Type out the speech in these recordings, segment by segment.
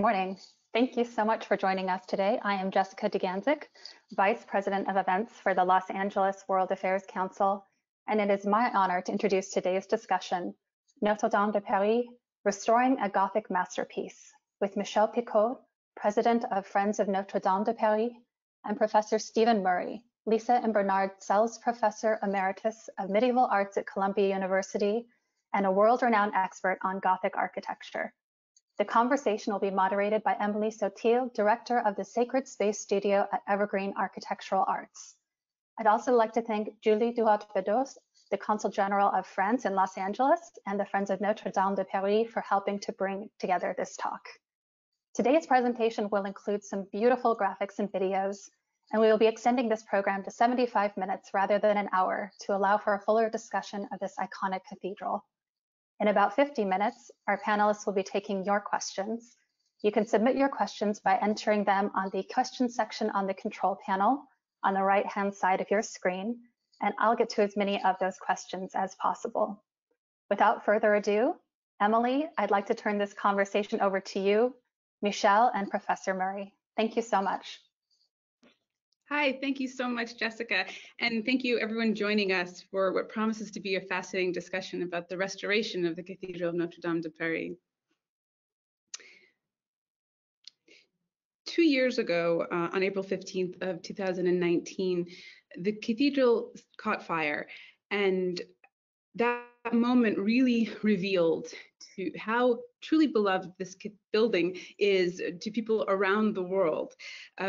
morning. Thank you so much for joining us today. I am Jessica DeGanzik, Vice President of Events for the Los Angeles World Affairs Council, and it is my honor to introduce today's discussion, Notre-Dame de Paris, Restoring a Gothic Masterpiece, with Michel Picaud, President of Friends of Notre-Dame de Paris, and Professor Stephen Murray, Lisa and Bernard Selz Professor Emeritus of Medieval Arts at Columbia University, and a world-renowned expert on Gothic architecture. The conversation will be moderated by Emily Sottile, Director of the Sacred Space Studio at EverGreene Architectural Arts. I'd also like to thank Julie Duhat-Bedos, the Consul General of France in Los Angeles, and the Friends of Notre-Dame de Paris for helping to bring together this talk. Today's presentation will include some beautiful graphics and videos, and we will be extending this program to 75 minutes rather than an hour to allow for a fuller discussion of this iconic cathedral. In about 50 minutes, our panelists will be taking your questions. You can submit your questions by entering them on the question section on the control panel on the right-hand side of your screen, and I'll get to as many of those questions as possible. Without further ado, Emily, I'd like to turn this conversation over to you, Michel, and Professor Murray. Thank you so much. Hi, thank you so much, Jessica. And thank you everyone joining us for what promises to be a fascinating discussion about the restoration of the Cathedral of Notre-Dame de Paris. 2 years ago, on April 15th of 2019, the cathedral caught fire, and that moment really revealed to how truly beloved this building is to people around the world.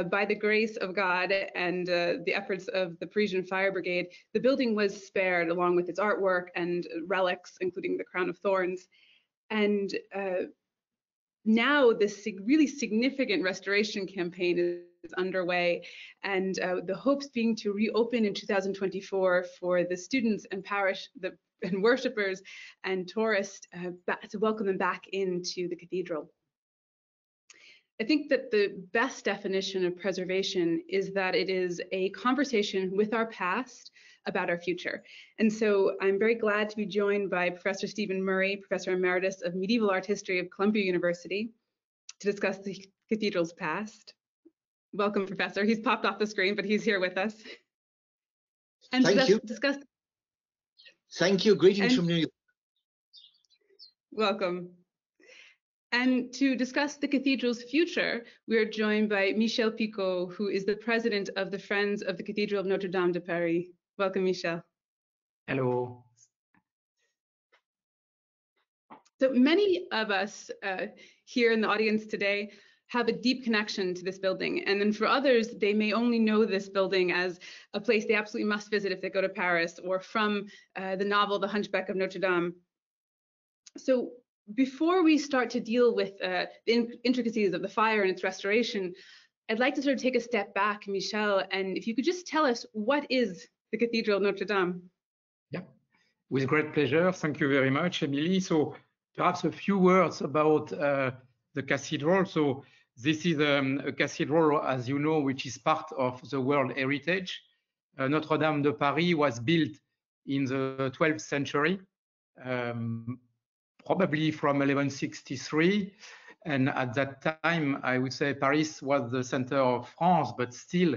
By the grace of God and the efforts of the Parisian Fire Brigade, the building was spared along with its artwork and relics, including the crown of thorns. And now this really significant restoration campaign is underway, and the hopes being to reopen in 2024 for the students and parish and worshippers and tourists to welcome them back into the cathedral. I think that the best definition of preservation is that it is a conversation with our past about our future. And so I'm very glad to be joined by Professor Stephen Murray, Professor Emeritus of Medieval Art History of Columbia University, to discuss the cathedral's past. Welcome, Professor. He's popped off the screen, but he's here with us. And Thank you. Discuss. Thank you. Greetings from New York. Welcome. And to discuss the cathedral's future, we are joined by Michel Picaud, who is the president of the Friends of the Cathedral of Notre-Dame de Paris. Welcome, Michel. Hello. So many of us here in the audience today have a deep connection to this building. And then for others, they may only know this building as a place they absolutely must visit if they go to Paris, or from the novel, The Hunchback of Notre-Dame. So before we start to deal with the intricacies of the fire and its restoration, I'd like to sort of take a step back, Michel, and if you could just tell us, what is the Cathedral of Notre-Dame? Yeah, with great pleasure. Thank you very much, Emily. So perhaps a few words about the cathedral. So this is a cathedral, as you know, which is part of the World Heritage. Notre-Dame de Paris was built in the 12th century, probably from 1163. And at that time, I would say Paris was the center of France, but still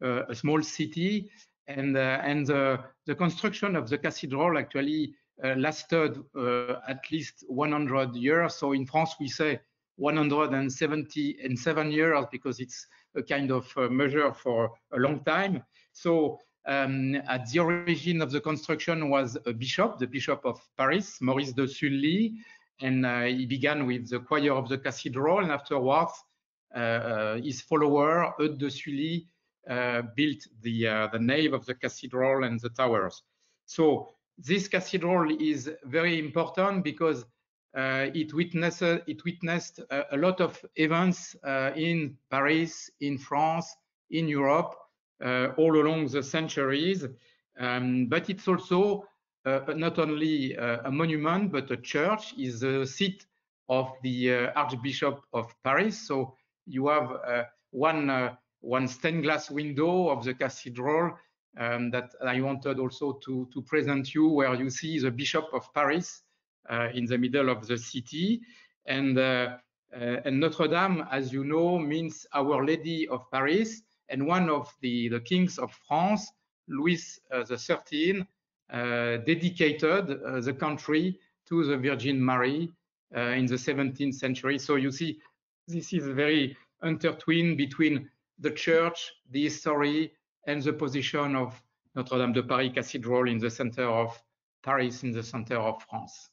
a small city. And the construction of the cathedral actually lasted at least 100 years. So in France, we say 177 years because it's a kind of measure for a long time. So at the origin of the construction was a bishop, the Bishop of Paris, Maurice de Sully, and he began with the choir of the cathedral, and afterwards his follower, Eudes de Sully, built the nave of the cathedral and the towers. So this cathedral is very important because it witnessed a lot of events in Paris, in France, in Europe, all along the centuries. But it's also not only a monument, but a church. Is the seat of the Archbishop of Paris. So you have one stained glass window of the cathedral that I wanted also to present you, where you see the Bishop of Paris in the middle of the city. And And Notre-Dame, as you know, means Our Lady of Paris. And one of the kings of France, Louis XIII, dedicated the country to the Virgin Mary in the 17th century. So you see, this is very intertwined between the church, the history, and the position of Notre-Dame de Paris Cathedral in the center of Paris, in the center of France.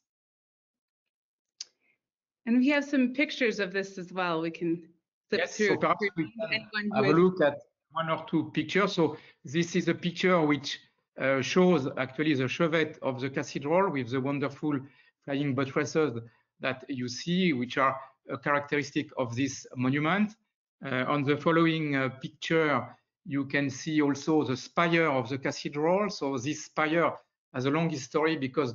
And we have some pictures of this as well. We can flip Yes, through. so perhaps we can have a look at one or two pictures. So this is a picture which shows actually the chevet of the cathedral with the wonderful flying buttresses that you see, which are a characteristic of this monument. On the following picture, you can see also the spire of the cathedral. So this spire has a long history because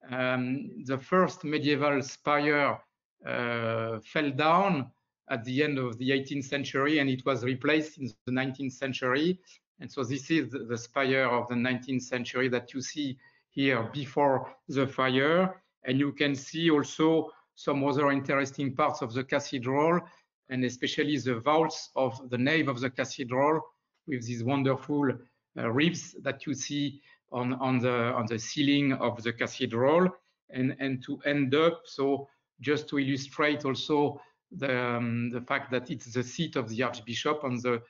the first medieval spire fell down at the end of the 18th century, and it was replaced in the 19th century. And so this is the spire of the 19th century that you see here before the fire. And you can see also some other interesting parts of the cathedral, and especially the vaults of the nave of the cathedral with these wonderful ribs that you see on the ceiling of the cathedral. And to end up, so just to illustrate also the fact that it's the seat of the Archbishop, on the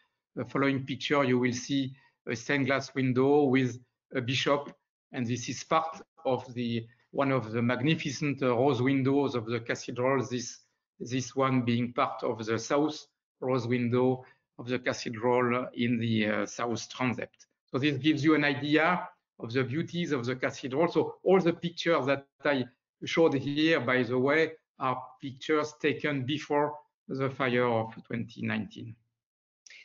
following picture, you will see a stained glass window with a bishop, and this is part of one of the magnificent rose windows of the cathedral, this one being part of the south rose window of the cathedral in the south transept. So this gives you an idea of the beauties of the cathedral. So all the pictures that I showed here, by the way, are pictures taken before the fire of 2019.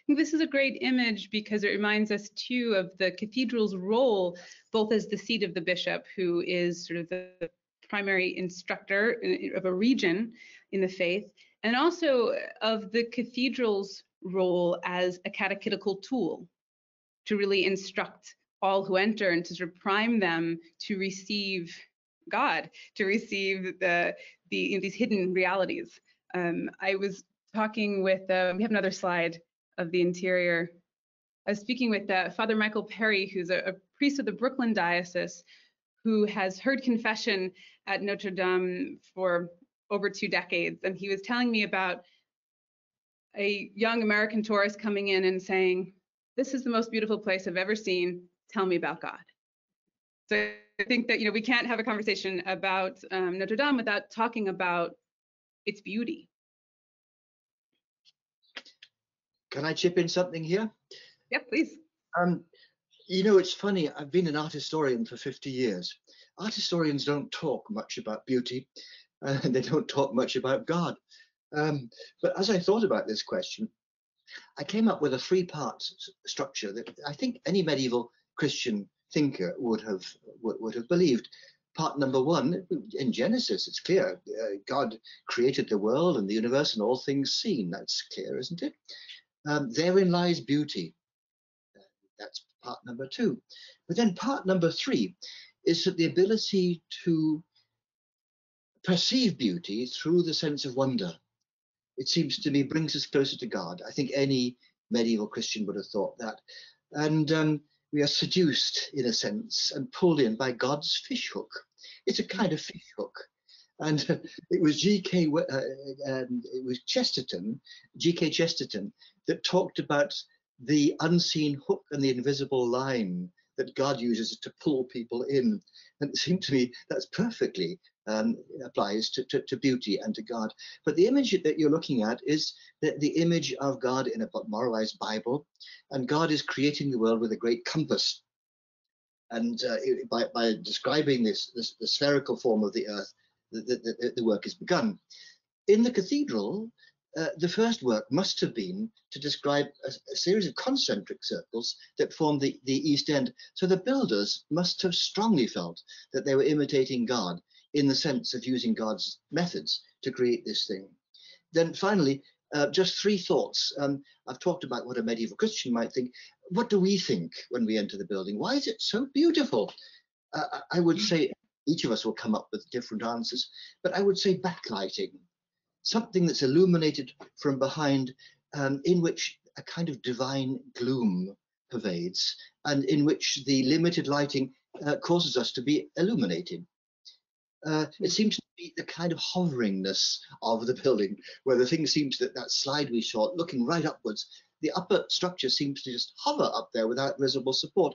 This is a great image because it reminds us too of the cathedral's role, both as the seat of the bishop, who is sort of the primary instructor of a region in the faith, and also of the cathedral's role as a catechetical tool to really instruct all who enter and to sort of prime them to receive God, to receive these hidden realities. I was talking with, we have another slide of the interior. I was speaking with Father Michael Perry, who's a priest of the Brooklyn diocese, who has heard confession at Notre-Dame for over 2 decades. And he was telling me about a young American tourist coming in and saying, "This is the most beautiful place I've ever seen. Tell me about God." So I think that, we can't have a conversation about Notre-Dame without talking about its beauty. Can I chip in something here? Yeah, please. It's funny. I've been an art historian for 50 years. Art historians don't talk much about beauty, and they don't talk much about God. But as I thought about this question, I came up with a 3-part structure that I think any medieval Christian thinker would have believed. Part number 1, in Genesis, it's clear. God created the world and the universe and all things seen. That's clear, isn't it? Therein lies beauty. That's part number 2. But then part number 3 is that the ability to perceive beauty through the sense of wonder, it seems to me, brings us closer to God. I think any medieval Christian would have thought that. And we are seduced, in a sense, and pulled in by God's fishhook. It's a kind of fishhook. And it was G.K. Chesterton that talked about the unseen hook and the invisible line that God uses to pull people in. And it seemed to me that's perfectly applies to beauty and to God. But the image that you're looking at is the image of God in a moralized Bible, and God is creating the world with a great compass. And by describing the spherical form of the earth, the work is begun. In the cathedral, the first work must have been to describe a series of concentric circles that form the east end. So the builders must have strongly felt that they were imitating God in the sense of using God's methods to create this thing. Then finally, just 3 thoughts. I've talked about what a medieval Christian might think. What do we think when we enter the building? Why is it so beautiful? I would say each of us will come up with different answers, but I would say backlighting. something that's illuminated from behind, in which a kind of divine gloom pervades, and in which the limited lighting causes us to be illuminated. It seems to be the kind of hoveringness of the building, where the thing seems that slide we saw, looking right upwards, the upper structure seems to just hover up there without visible support.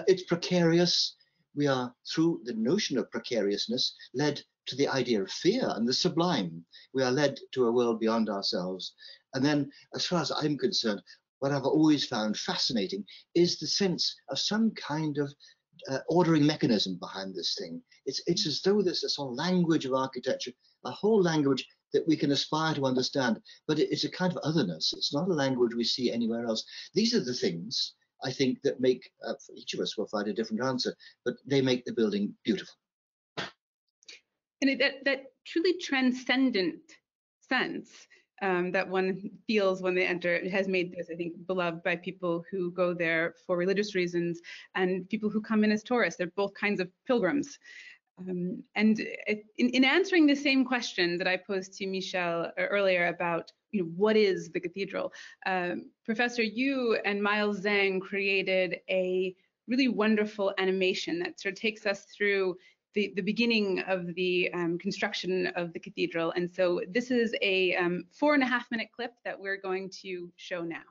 It's precarious. We are, through the notion of precariousness, led to the idea of fear and the sublime. We are led to a world beyond ourselves. And then, as far as I'm concerned, what I've always found fascinating is the sense of some kind of ordering mechanism behind this thing. It's as though there's a sort of language of architecture, a whole language that we can aspire to understand, but it's a kind of otherness. It's not a language we see anywhere else. These are the things, I think, that make, for each of us will find a different answer, but they make the building beautiful. And that truly transcendent sense that one feels when they enter, it has made this, I think, beloved by people who go there for religious reasons and people who come in as tourists. They're both kinds of pilgrims. And in answering the same question that I posed to Michel earlier about, what is the cathedral? Professor Yu and Miles Zhang created a really wonderful animation that sort of takes us through the beginning of the construction of the cathedral. And so this is a 4.5-minute clip that we're going to show now.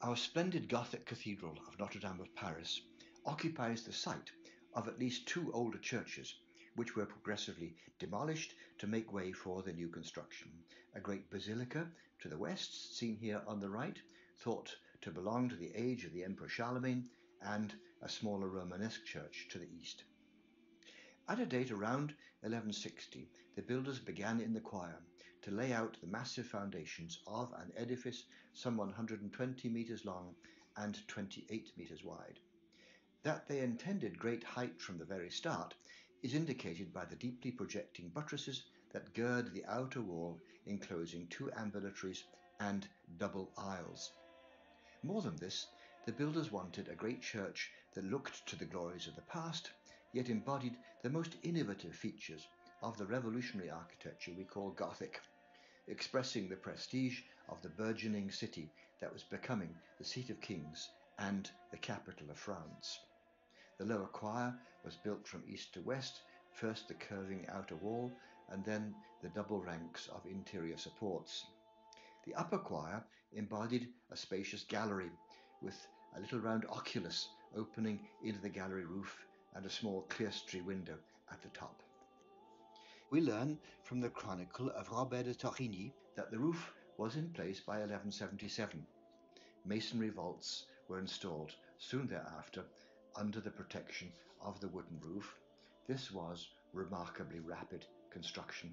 Our splendid Gothic cathedral of Notre-Dame of Paris occupies the site of at least 2 older churches, which were progressively demolished to make way for the new construction. A great basilica to the west, seen here on the right, thought to belong to the age of the Emperor Charlemagne, and a smaller Romanesque church to the east. At a date around 1160, the builders began in the choir to lay out the massive foundations of an edifice some 120 meters long and 28 meters wide. That they intended great height from the very start is indicated by the deeply projecting buttresses that gird the outer wall, enclosing 2 ambulatories and double aisles. More than this, the builders wanted a great church that looked to the glories of the past, yet embodied the most innovative features of the revolutionary architecture we call Gothic, expressing the prestige of the burgeoning city that was becoming the seat of kings and the capital of France. The lower choir was built from east to west, first the curving outer wall, and then the double ranks of interior supports. The upper choir embodied a spacious gallery with a little round oculus opening into the gallery roof and a small clerestory window at the top. We learn from the chronicle of Robert de Torigny that the roof was in place by 1177. Masonry vaults were installed soon thereafter under the protection of the wooden roof. This was remarkably rapid construction.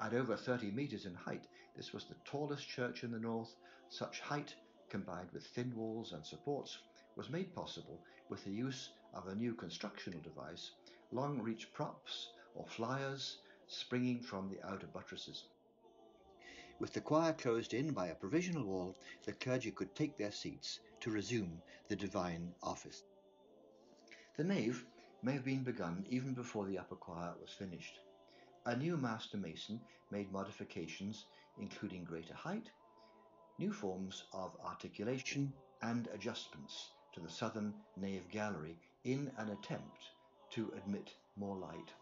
At over 30 meters in height, this was the tallest church in the north. Such height, combined with thin walls and supports, was made possible with the use of a new constructional device, long-reach props or flyers springing from the outer buttresses. With the choir closed in by a provisional wall, the clergy could take their seats to resume the divine office. The nave may have been begun even before the upper choir was finished. A new master mason made modifications including greater height, new forms of articulation, and adjustments to the southern nave gallery in an attempt to admit more light.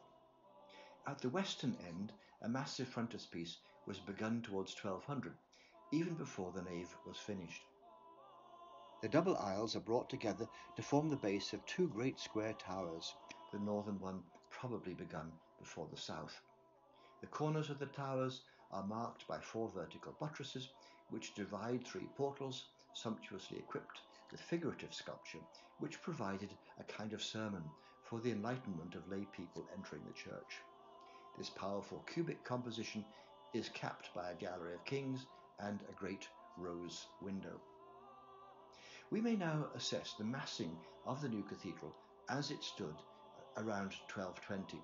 At the western end, a massive frontispiece was begun towards 1200, even before the nave was finished. The double aisles are brought together to form the base of 2 great square towers, the northern one probably begun before the south. The corners of the towers are marked by 4 vertical buttresses, which divide 3 portals, sumptuously equipped with figurative sculpture, which provided a kind of sermon for the enlightenment of lay people entering the church. This powerful cubic composition is capped by a gallery of kings and a great rose window. We may now assess the massing of the new cathedral as it stood around 1220.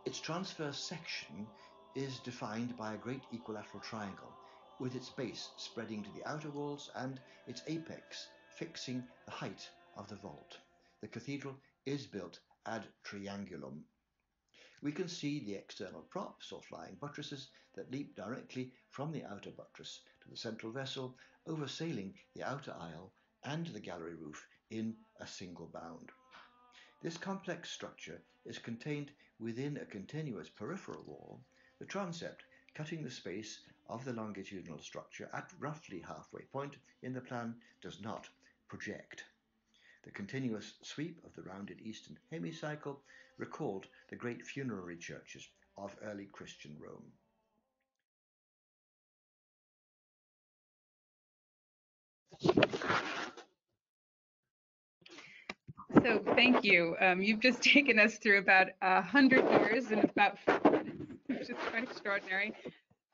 Its transverse section is defined by a great equilateral triangle, with its base spreading to the outer walls and its apex fixing the height of the vault. the cathedral is built ad triangulum. We can see the external props or flying buttresses that leap directly from the outer buttress to the central vessel, oversailing the outer aisle and the gallery roof in a single bound. This complex structure is contained within a continuous peripheral wall, the transept cutting the space of the longitudinal structure at roughly halfway point in the plan does not project. The continuous sweep of the rounded eastern hemicycle recalled the great funerary churches of early Christian Rome. So thank you. You've just taken us through about 100 years in about 4 minutes, which is quite extraordinary.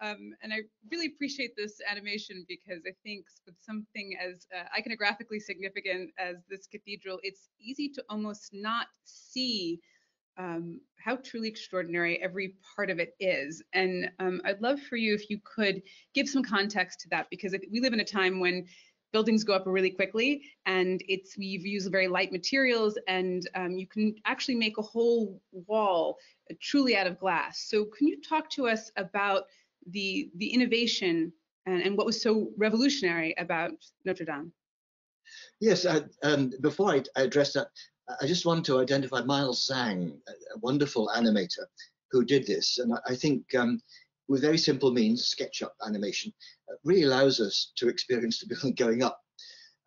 And I really appreciate this animation because I think with something as iconographically significant as this cathedral, it's easy to almost not see how truly extraordinary every part of it is. And I'd love for you if you could give some context to that, because we live in a time when buildings go up really quickly, and we've used very light materials, and you can actually make a whole wall truly out of glass. So can you talk to us about the innovation and what was so revolutionary about Notre-Dame? Yes, before I address that, I just want to identify Miles Zhang, a wonderful animator who did this. And I think with very simple means, SketchUp animation, really allows us to experience the building going up.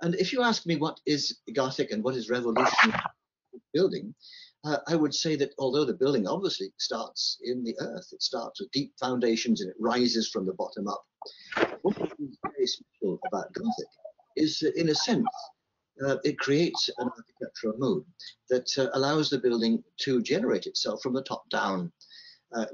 And if you ask me what is Gothic and what is revolutionary building, I would say that although the building obviously starts in the earth, it starts with deep foundations and it rises from the bottom up. What is very special about Gothic is that, in a sense, it creates an architectural mode that allows the building to generate itself from the top down.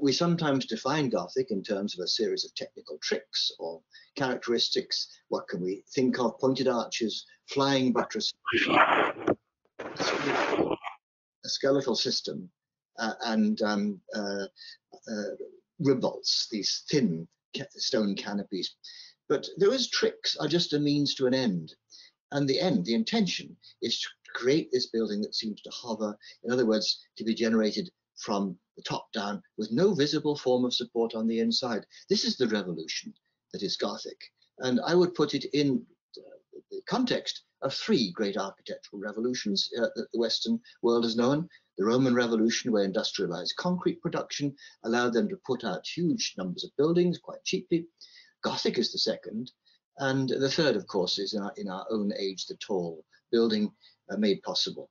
We sometimes define Gothic in terms of a series of technical tricks or characteristics. What can we think of? Pointed arches, flying buttresses, a skeletal system, and ribolds, these thin stone canopies. But those tricks are just a means to an end. And the end, the intention, is to create this building that seems to hover, in other words, to be generated from the top down with no visible form of support on the inside. This is the revolution that is Gothic. And I would put it in the context of 3 great architectural revolutions that the Western world has known. The Roman Revolution, where industrialized concrete production allowed them to put out huge numbers of buildings quite cheaply. Gothic is the second. And the third, of course, is in our own age, the tall building made possible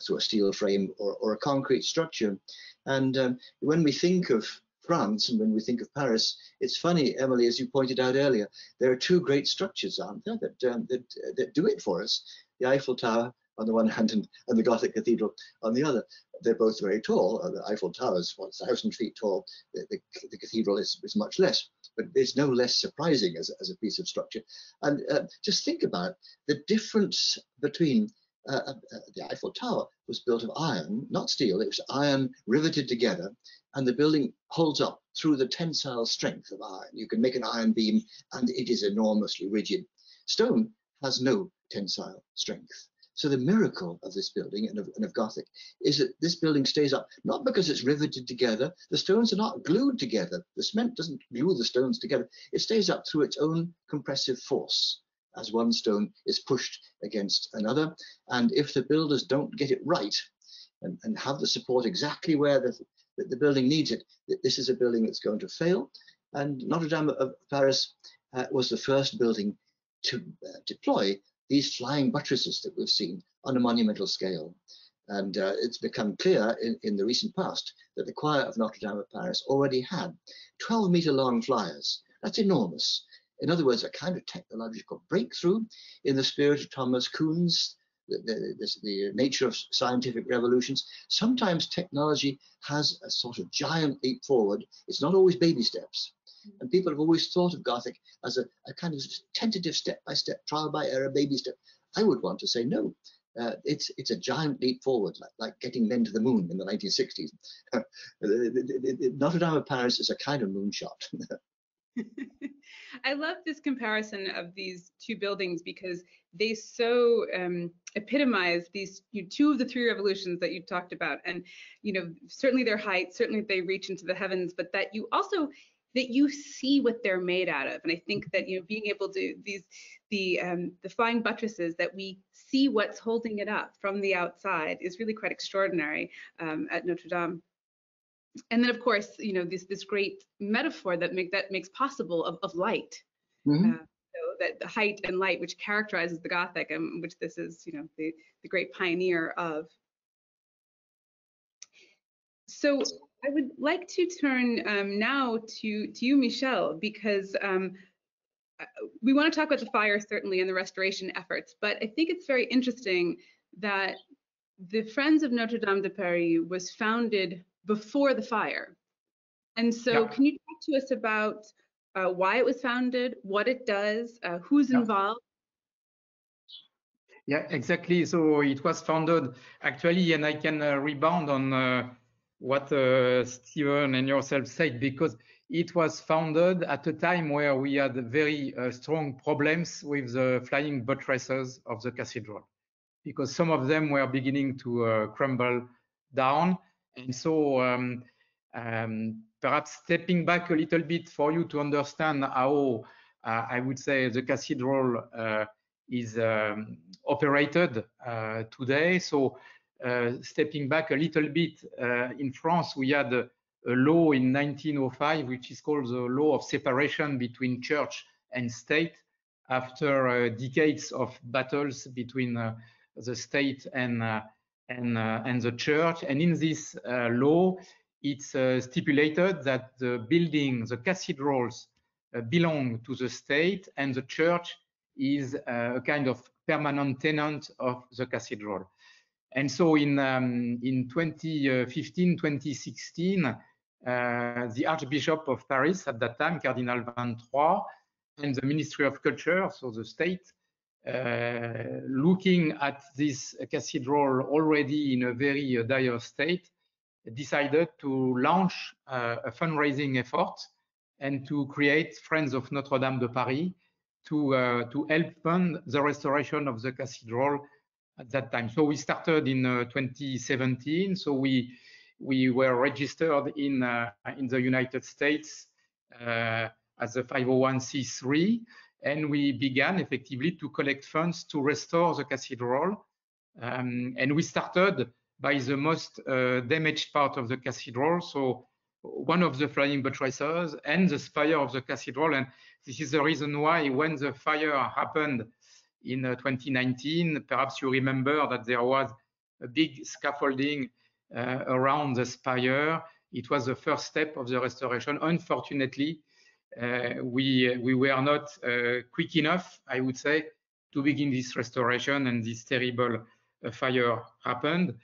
through a steel frame or a concrete structure. And when we think of France and when we think of Paris, it's funny, Emily, as you pointed out earlier, there are 2 great structures, aren't there, that do it for us. The Eiffel Tower on the one hand and the Gothic Cathedral on the other. They're both very tall. The Eiffel Tower is 1,000 feet tall. The cathedral is much less, but it's no less surprising as a piece of structure. And just think about the difference between the Eiffel Tower was built of iron, not steel. It was iron riveted together, and the building holds up through the tensile strength of iron. You can make an iron beam, and it is enormously rigid. Stone has no tensile strength. So the miracle of this building and of Gothic is that this building stays up, not because it's riveted together. The stones are not glued together. The cement doesn't glue the stones together. It stays up through its own compressive force as one stone is pushed against another. And if the builders don't get it right and have the support exactly where the building needs it, this is a building that's going to fail. And Notre-Dame of Paris was the first building to deploy these flying buttresses that we've seen on a monumental scale. And it's become clear in the recent past that the choir of Notre-Dame of Paris already had 12-meter long flyers. That's enormous. In other words, a kind of technological breakthrough in the spirit of Thomas Kuhn's, the nature of scientific revolutions. Sometimes technology has a sort of giant leap forward. It's not always baby steps. And people have always thought of Gothic as a kind of tentative step-by-step, trial-by-error, baby step. I would want to say no. It's a giant leap forward, like getting men to the moon in the 1960s. Notre-Dame of Paris is a kind of moonshot. I love this comparison of these two buildings because they so epitomize these two of the three revolutions that you talked about. And certainly their height, certainly they reach into the heavens, but that you see what they're made out of. And I think that being able to the flying buttresses, that we see what's holding it up from the outside is really quite extraordinary at Notre-Dame. And then, of course, this great metaphor that makes possible of light. Mm-hmm. So that the height and light, which characterizes the Gothic, and which this is, the great pioneer of. So I would like to turn now to you, Michel, because we want to talk about the fire, certainly, and the restoration efforts. But I think it's very interesting that the Friends of Notre-Dame de Paris was founded before the fire. And so can you talk to us about why it was founded, what it does, who's involved? Yeah, exactly. So it was founded actually, and I can rebound on what Stephen and yourself said, because it was founded at a time where we had very strong problems with the flying buttresses of the cathedral, because some of them were beginning to crumble down. And so perhaps stepping back a little bit for you to understand how I would say the cathedral is operated today. So stepping back a little bit, in France, we had a law in 1905, which is called the law of separation between church and state, after decades of battles between the state and the church. And in this law, it's stipulated that the buildings, the cathedrals, belong to the state, and the church is a kind of permanent tenant of the cathedral. And so in 2015, 2016, the Archbishop of Paris at that time, Cardinal 23, and the Ministry of Culture, so the state, looking at this cathedral already in a very dire state, decided to launch a fundraising effort and to create Friends of Notre-Dame de Paris to help fund the restoration of the cathedral at that time. So we started in 2017. So we were registered in the United States as a 501c3, and we began effectively to collect funds to restore the cathedral. And we started by the most damaged part of the cathedral, so one of the flying buttresses and the spire of the cathedral. And this is the reason why, when the fire happened in 2019, perhaps you remember that there was a big scaffolding around the spire. It was the first step of the restoration. Unfortunately, we were not quick enough, I would say, to begin this restoration, and this terrible fire happened.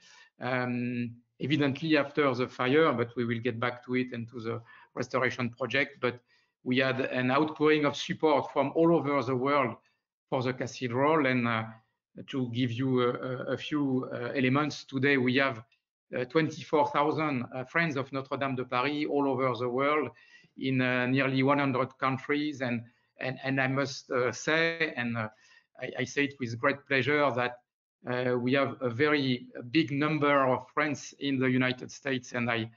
Evidently after the fire, but we will get back to it and to the restoration project. But we had an outpouring of support from all over the world for the cathedral. And to give you a few elements, today we have 24,000 Friends of Notre-Dame de Paris all over the world, in nearly 100 countries. And I must say, and I say it with great pleasure, that we have a very big number of friends in the United States, and I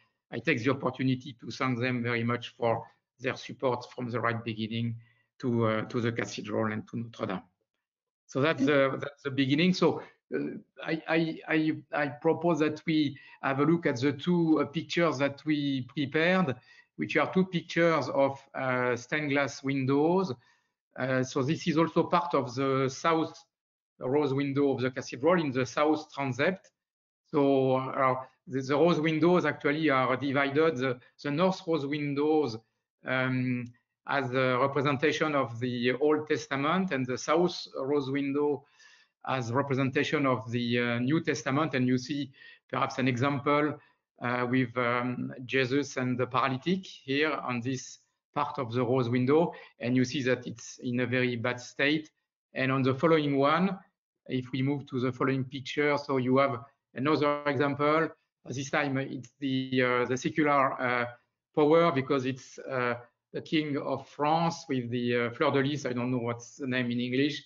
take the opportunity to thank them very much for their support from the right beginning to the cathedral and to Notre-Dame. So that's the beginning. So I propose that we have a look at the two pictures that we prepared, which are two pictures of stained glass windows. So this is also part of the south rose window of the cathedral in the south transept. So the rose windows actually are divided. The north rose windows as a representation of the Old Testament, and the south rose window as representation of the New Testament. And you see perhaps an example with Jesus and the paralytic here on this part of the rose window, and you see that it's in a very bad state. And on the following one, if we move to the following picture, so you have another example. This time it's the secular power, because it's the King of France with the fleur de lis, I don't know what's the name in English,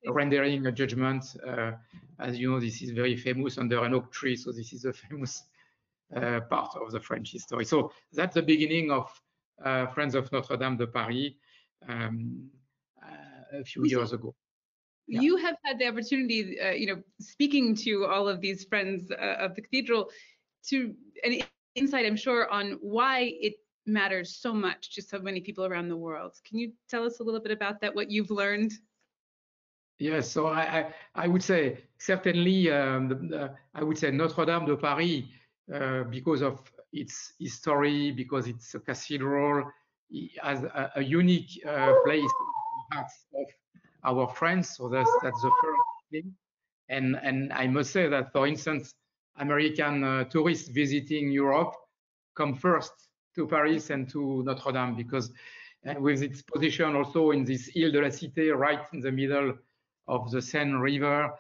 rendering a judgment. As you know, this is very famous under an oak tree, so this is a famous part of the French history. So that's the beginning of Friends of Notre-Dame de Paris a few years ago. Yeah. You have had the opportunity, speaking to all of these friends of the cathedral, to an insight, I'm sure, on why it matters so much to so many people around the world. Can you tell us a little bit about that, what you've learned? Yes, so I would say certainly I would say Notre-Dame de Paris, because of its history, because it's a cathedral, it has a unique place in the hearts of our friends. So that's the first thing. And I must say that, for instance, American tourists visiting Europe come first to Paris and to Notre-Dame, because with its position also in this Ile de la Cité, right in the middle of the Seine River,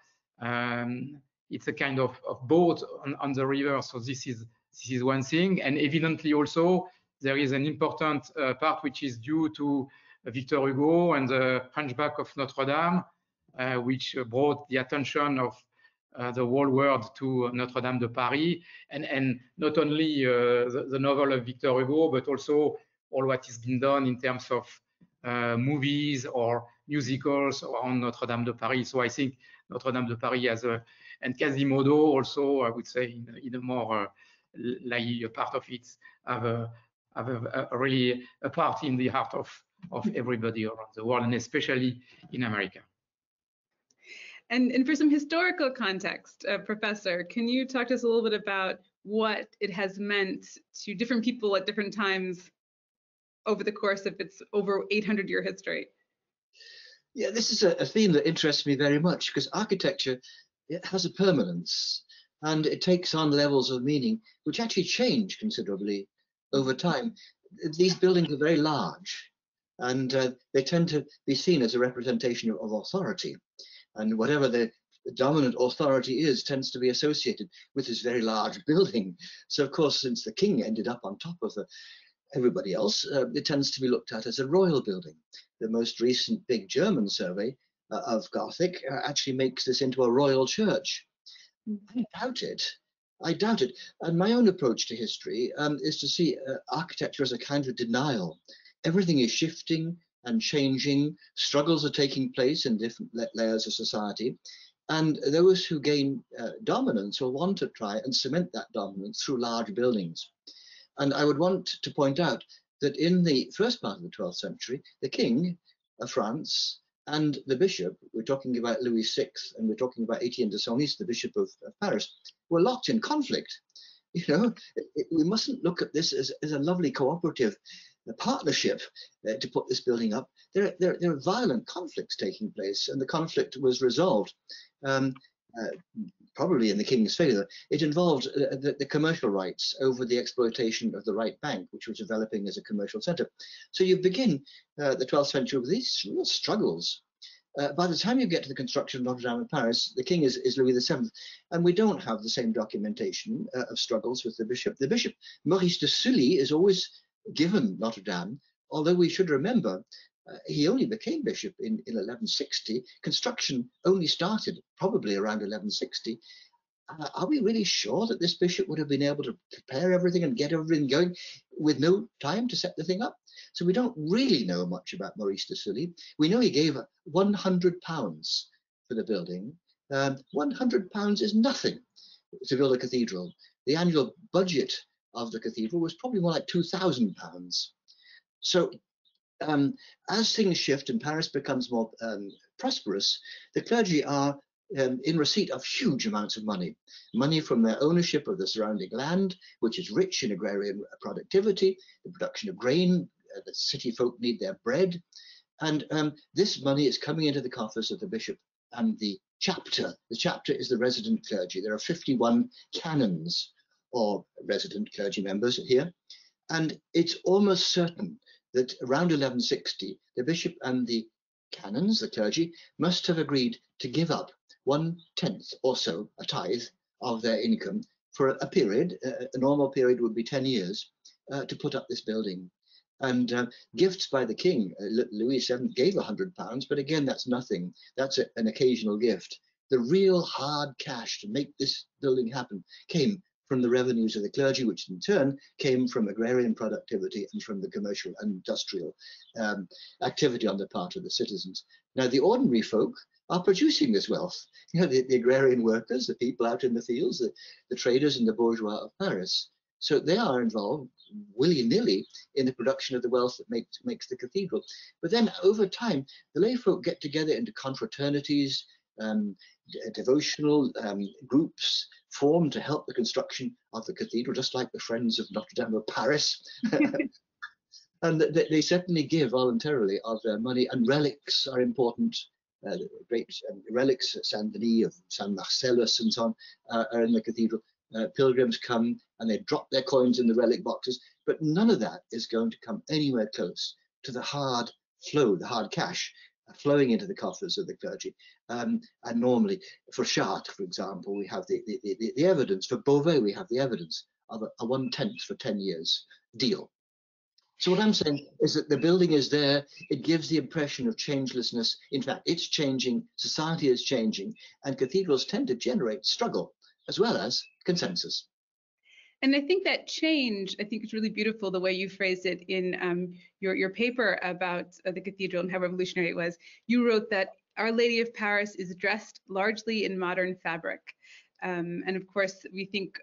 it's a kind of boat on the river. So this is one thing. And evidently also there is an important part which is due to Victor Hugo and the Hunchback of Notre-Dame, which brought the attention of the whole world to Notre-Dame de Paris, and not only the novel of Victor Hugo, but also all what has been done in terms of movies or musicals on Notre-Dame de Paris. So I think Notre-Dame de Paris has and Quasimodo also, I would say, in a more like a part of it, have a really a part in the heart of everybody around the world, and especially in America. And for some historical context, Professor, can you talk to us a little bit about what it has meant to different people at different times over the course of its over 800-year history? Yeah, this is a theme that interests me very much, because architecture, it has a permanence and it takes on levels of meaning which actually change considerably over time. These buildings are very large, and they tend to be seen as a representation of authority. And whatever the dominant authority is tends to be associated with this very large building. So of course, since the king ended up on top of everybody else, it tends to be looked at as a royal building. The most recent big German survey of Gothic actually makes this into a royal church. I doubt it. I doubt it. And my own approach to history is to see architecture as a kind of denial. Everything is shifting and changing. Struggles are taking place in different layers of society. And those who gain dominance will want to try and cement that dominance through large buildings. And I would want to point out that in the first part of the 12th century, the king of France and the bishop, we're talking about Louis VI, and we're talking about Etienne de Senlis, the bishop of Paris, were locked in conflict. You know, we mustn't look at this as a lovely cooperative partnership to put this building up. There are violent conflicts taking place, and the conflict was resolved. Probably in the king's favor. It involved the commercial rights over the exploitation of the right bank, which was developing as a commercial center. So you begin the 12th century with these real struggles. By the time you get to the construction of Notre-Dame in Paris, the king is Louis VII, and we don't have the same documentation of struggles with the bishop. The bishop, Maurice de Sully, is always given Notre-Dame, although we should remember he only became bishop in 1160. Construction only started probably around 1160. Are we really sure that this bishop would have been able to prepare everything and get everything going with no time to set the thing up? So we don't really know much about Maurice de Sully. We know he gave £100 for the building. £100 is nothing to build a cathedral. The annual budget of the cathedral was probably more like £2,000. So as things shift and Paris becomes more prosperous, the clergy are in receipt of huge amounts of money from their ownership of the surrounding land, which is rich in agrarian productivity, the production of grain. The city folk need their bread, and this money is coming into the coffers of the bishop and the chapter. The chapter is the resident clergy. There are 51 canons or resident clergy members here, and it's almost certain that around 1160, the bishop and the canons, the clergy, must have agreed to give up 1/10 or so, a tithe of their income for a period. A normal period would be 10 years to put up this building. And gifts by the king. Louis VII gave £100, but again, that's nothing. That's an occasional gift. The real hard cash to make this building happen came from the revenues of the clergy, which in turn came from agrarian productivity and from the commercial and industrial activity on the part of the citizens. Now, the ordinary folk are producing this wealth. You know, the agrarian workers, the people out in the fields, the traders and the bourgeois of Paris. So they are involved willy-nilly in the production of the wealth that makes the cathedral. But then over time, the lay folk get together into confraternities, devotional groups formed to help the construction of the cathedral, just like the Friends of Notre-Dame of Paris. And they certainly give voluntarily of their money, and relics are important. Great relics, Saint Denis of San Marcellus and so on, are in the cathedral. Pilgrims come and they drop their coins in the relic boxes, but none of that is going to come anywhere close to the hard flow, the hard cash flowing into the coffers of the clergy. And normally for Chartres, for example, we have the evidence. For Beauvais, we have the evidence of a 1/10 for 10 years deal. So what I'm saying is that the building is there. It gives the impression of changelessness. In fact, it's changing, society is changing, and cathedrals tend to generate struggle as well as consensus. And I think that change, I think it's really beautiful the way you phrased it in your paper about the cathedral and how revolutionary it was. You wrote that Our Lady of Paris is dressed largely in modern fabric. And of course, we think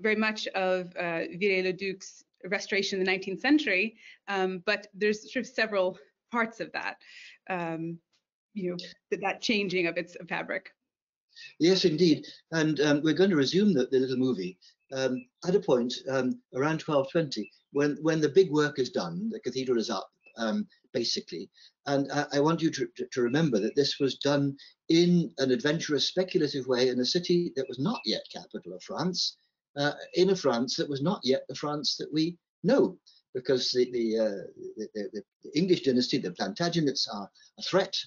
very much of Viollet-le-Duc's restoration in the 19th century, but there's sort of several parts of that, you know, that changing of its fabric. Yes, indeed. And we're going to resume the little movie at a point around 1220, when the big work is done, the cathedral is up, basically. And I want you to remember that this was done in an adventurous, speculative way in a city that was not yet capital of France, in a France that was not yet the France that we know, because the English dynasty, the Plantagenets, are a threat.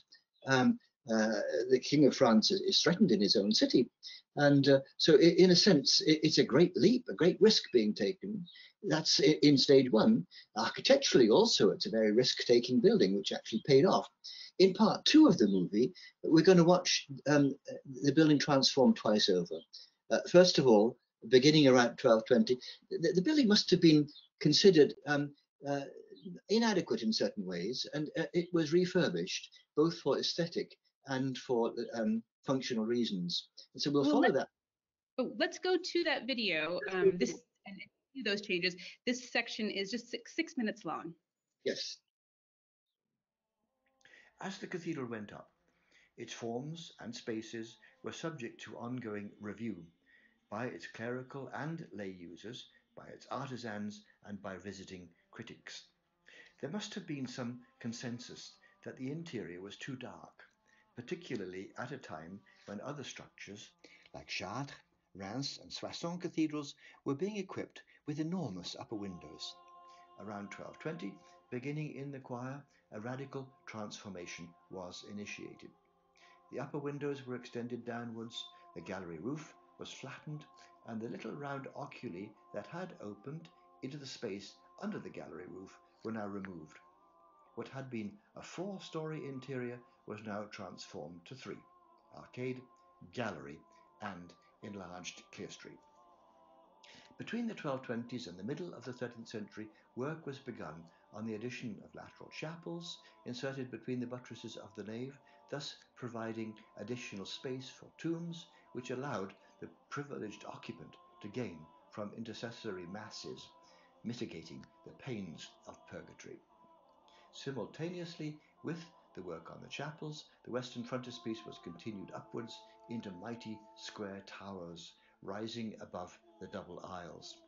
The King of France is threatened in his own city. And so in a sense, it's a great leap, a great risk being taken. That's in stage one. Architecturally also, it's a very risk-taking building, which actually paid off. In part two of the movie, we're going to watch the building transform twice over. First of all, beginning around 1220, the building must have been considered inadequate in certain ways, and it was refurbished, both for aesthetic and for functional reasons. And so we'll follow that. Oh, let's go to that video. This and see those changes. This section is just six minutes long. Yes. As the cathedral went up, its forms and spaces were subject to ongoing review by its clerical and lay users, by its artisans, and by visiting critics. There must have been some consensus that the interior was too dark, particularly at a time when other structures, like Chartres, Reims, and Soissons cathedrals, were being equipped with enormous upper windows. Around 1220, beginning in the choir, a radical transformation was initiated. The upper windows were extended downwards, the gallery roof was flattened, and the little round oculi that had opened into the space under the gallery roof were now removed. What had been a 4-story interior was now transformed to 3: arcade, gallery, and enlarged clerestory. Between the 1220s and the middle of the 13th century, work was begun on the addition of lateral chapels inserted between the buttresses of the nave, thus providing additional space for tombs, which allowed the privileged occupant to gain from intercessory masses, mitigating the pains of purgatory. Simultaneously with the work on the chapels, the western frontispiece was continued upwards into mighty square towers rising above the double aisles,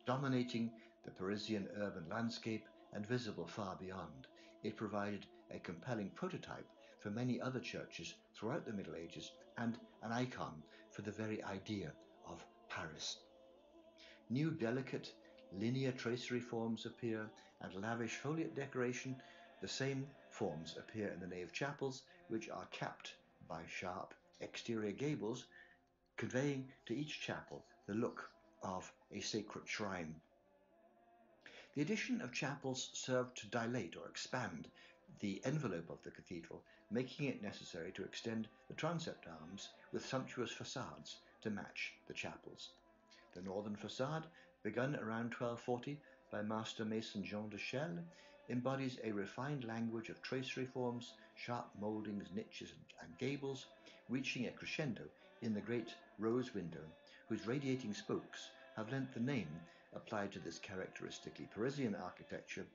dominating the Parisian urban landscape and visible far beyond. It provided a compelling prototype for many other churches throughout the Middle Ages and an icon for the very idea of Paris. New delicate linear tracery forms appear and lavish foliate decoration. The same forms appear in the nave chapels, which are capped by sharp exterior gables, conveying to each chapel the look of a sacred shrine. The addition of chapels served to dilate or expand the envelope of the cathedral, making it necessary to extend the transept arms with sumptuous facades to match the chapels. The northern facade, begun around 1240 by master mason Jean de Chelles, embodies a refined language of tracery forms, sharp mouldings, niches, and gables, reaching a crescendo in the great rose window, whose radiating spokes have lent the name applied to this characteristically Parisian architecture,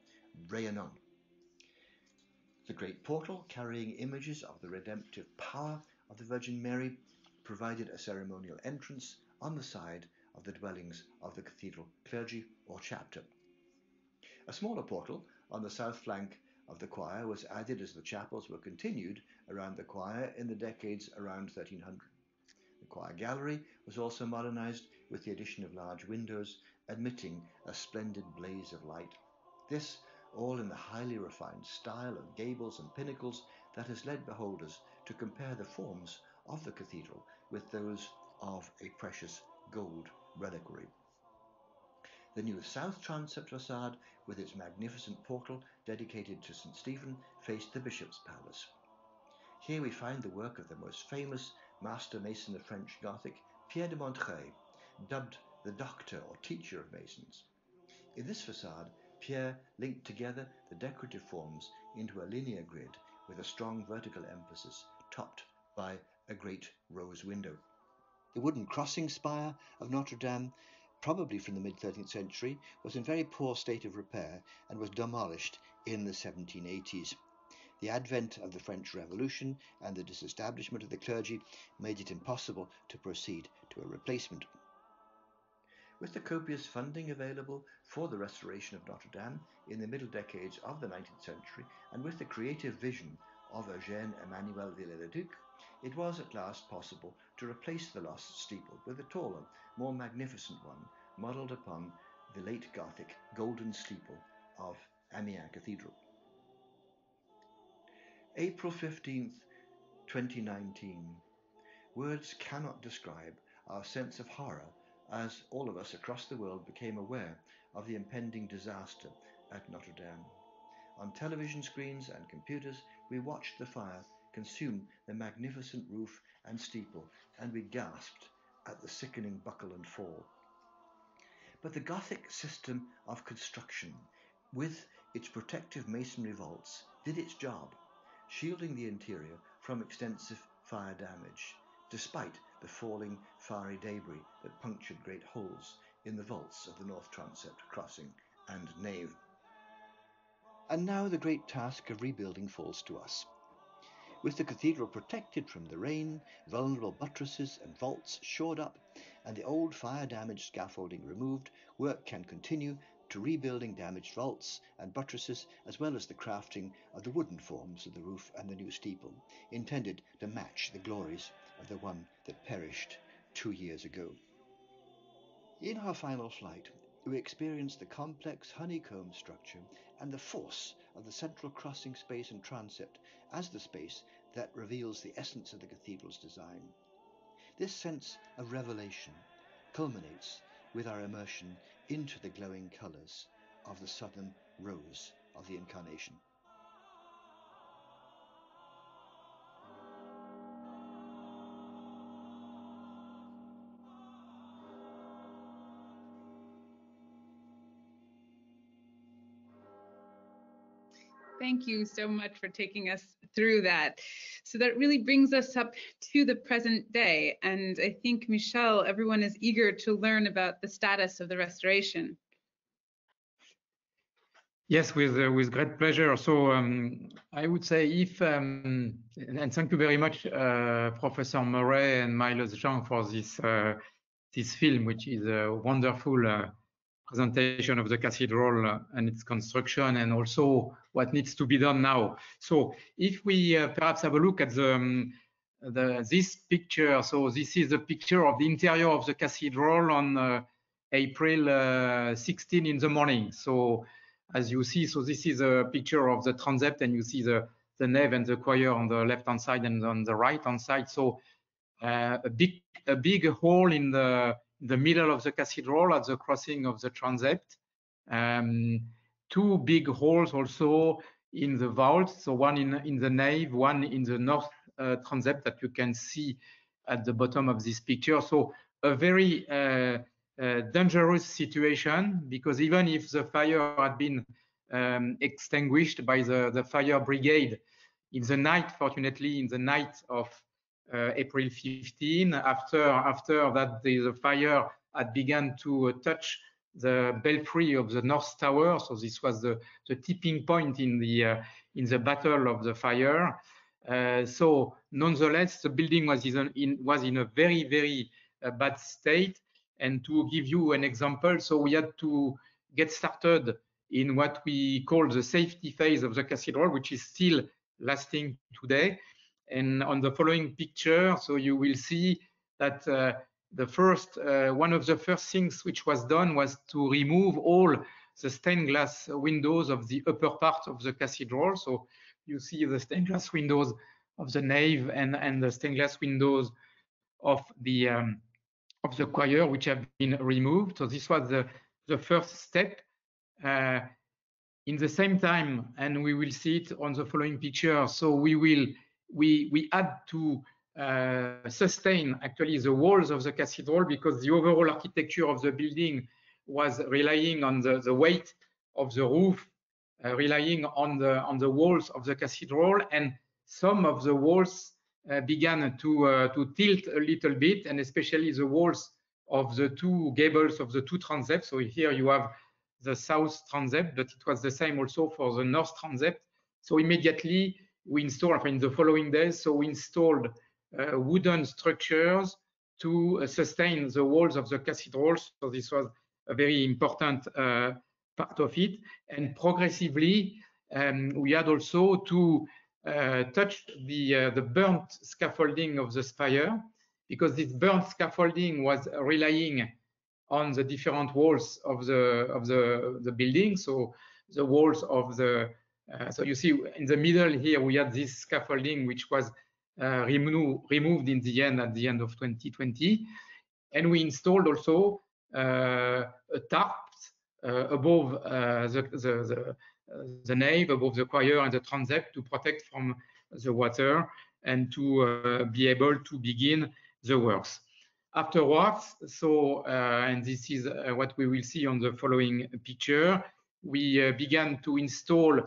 rayonnant. The great portal, carrying images of the redemptive power of the Virgin Mary, provided a ceremonial entrance on the side of the dwellings of the cathedral clergy or chapter. A smaller portal on the south flank of the choir was added as the chapels were continued around the choir in the decades around 1300. The choir gallery was also modernized with the addition of large windows, admitting a splendid blaze of light. This, all in the highly refined style of gables and pinnacles that has led beholders to compare the forms of the cathedral with those of a precious gold reliquary. The new south transept facade, with its magnificent portal dedicated to St. Stephen, faced the bishop's palace. Here we find the work of the most famous master mason of French Gothic, Pierre de Montreuil, dubbed the doctor or teacher of masons. In this facade, Pierre linked together the decorative forms into a linear grid with a strong vertical emphasis, topped by a great rose window. The wooden crossing spire of Notre-Dame, probably from the mid-13th century, was in very poor state of repair and was demolished in the 1780s. The advent of the French Revolution and the disestablishment of the clergy made it impossible to proceed to a replacement. With the copious funding available for the restoration of Notre-Dame in the middle decades of the 19th century, and with the creative vision of Eugène Emmanuel Viollet-le-Duc, it was at last possible to replace the lost steeple with a taller, more magnificent one, modelled upon the late Gothic golden steeple of Amiens Cathedral. April 15th, 2019. Words cannot describe our sense of horror as all of us across the world became aware of the impending disaster at Notre-Dame. On television screens and computers, we watched the fire consume the magnificent roof and steeple, and we gasped at the sickening buckle and fall. But the Gothic system of construction, with its protective masonry vaults, did its job, shielding the interior from extensive fire damage, despite the falling fiery debris that punctured great holes in the vaults of the north transept, crossing, and nave. And now the great task of rebuilding falls to us. With the cathedral protected from the rain, vulnerable buttresses and vaults shored up, and the old fire-damaged scaffolding removed, work can continue to rebuilding damaged vaults and buttresses, as well as the crafting of the wooden forms of the roof and the new steeple, intended to match the glories of the one that perished 2 years ago. In our final flight, we experienced the complex honeycomb structure and the force of the central crossing space and transept as the space that reveals the essence of the cathedral's design. This sense of revelation culminates with our immersion into the glowing colours of the southern rose of the Incarnation. Thank you so much for taking us through that. So that really brings us up to the present day. And I think, Michel, everyone is eager to learn about the status of the restoration. Yes, with great pleasure. So I would say and thank you very much, Professor Murray and Miles Jean, for this film, which is a wonderful presentation of the cathedral and its construction, and also what needs to be done now. So if we perhaps have a look at this picture. So this is a picture of the interior of the cathedral on April 16 in the morning. So as you see, so this is a picture of the transept, and you see the nave and the choir on the left-hand side and on the right-hand side. So a big hole in the middle of the cathedral at the crossing of the transept. Two big holes also in the vault, so one in the nave, one in the north transept that you can see at the bottom of this picture. So a very dangerous situation, because even if the fire had been extinguished by the fire brigade in the night, fortunately, in the night of April 15, after that the fire had begun to touch the belfry of the North Tower. So this was the tipping point in the battle of the fire. So nonetheless, the building was in a very, very bad state. And to give you an example, so we had to get started in what we call the safety phase of the cathedral, which is still lasting today. And on the following picture, so you will see that one of the first things which was done was to remove all the stained glass windows of the upper part of the cathedral. So you see the stained glass windows of the nave and the stained glass windows of the choir, which have been removed. So this was the first step. In the same time, and we will see it on the following picture, so we had to sustain actually the walls of the cathedral, because the overall architecture of the building was relying on the weight of the roof, relying on the walls of the cathedral, and some of the walls began to tilt a little bit, and especially the walls of the two gables of the two transepts. So here you have the south transept, but it was the same also for the north transept. So immediately we installed, in the following days, so we installed wooden structures to sustain the walls of the cathedral. So this was a very important part of it. And progressively, we had also to touch the burnt scaffolding of the spire, because this burnt scaffolding was relying on the different walls of the building. So the walls of so you see in the middle here, we had this scaffolding, which was removed in the end, at the end of 2020. And we installed also a tarp above the nave, above the choir and the transept, to protect from the water and to be able to begin the works. Afterwards, so, and this is what we will see on the following picture, we began to install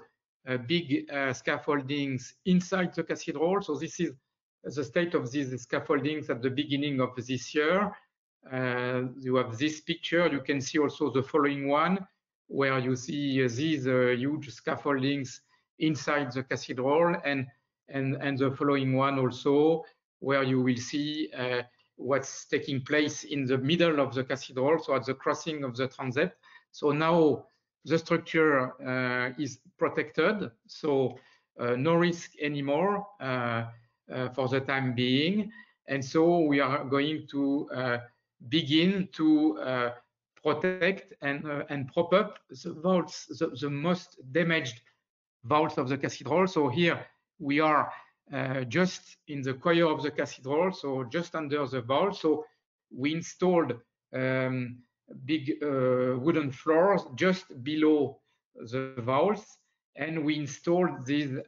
big scaffoldings inside the cathedral. So this is the state of these scaffoldings at the beginning of this year. You have this picture. You can see also the following one, where you see these huge scaffoldings inside the cathedral, and the following one also, where you will see what's taking place in the middle of the cathedral, so at the crossing of the transept. So now the structure is protected, so no risk anymore for the time being. And so we are going to begin to protect and prop up the vaults, the most damaged vaults of the cathedral. So here we are just in the choir of the cathedral, so just under the vault. So we installed big wooden floors just below the vaults, and we installed these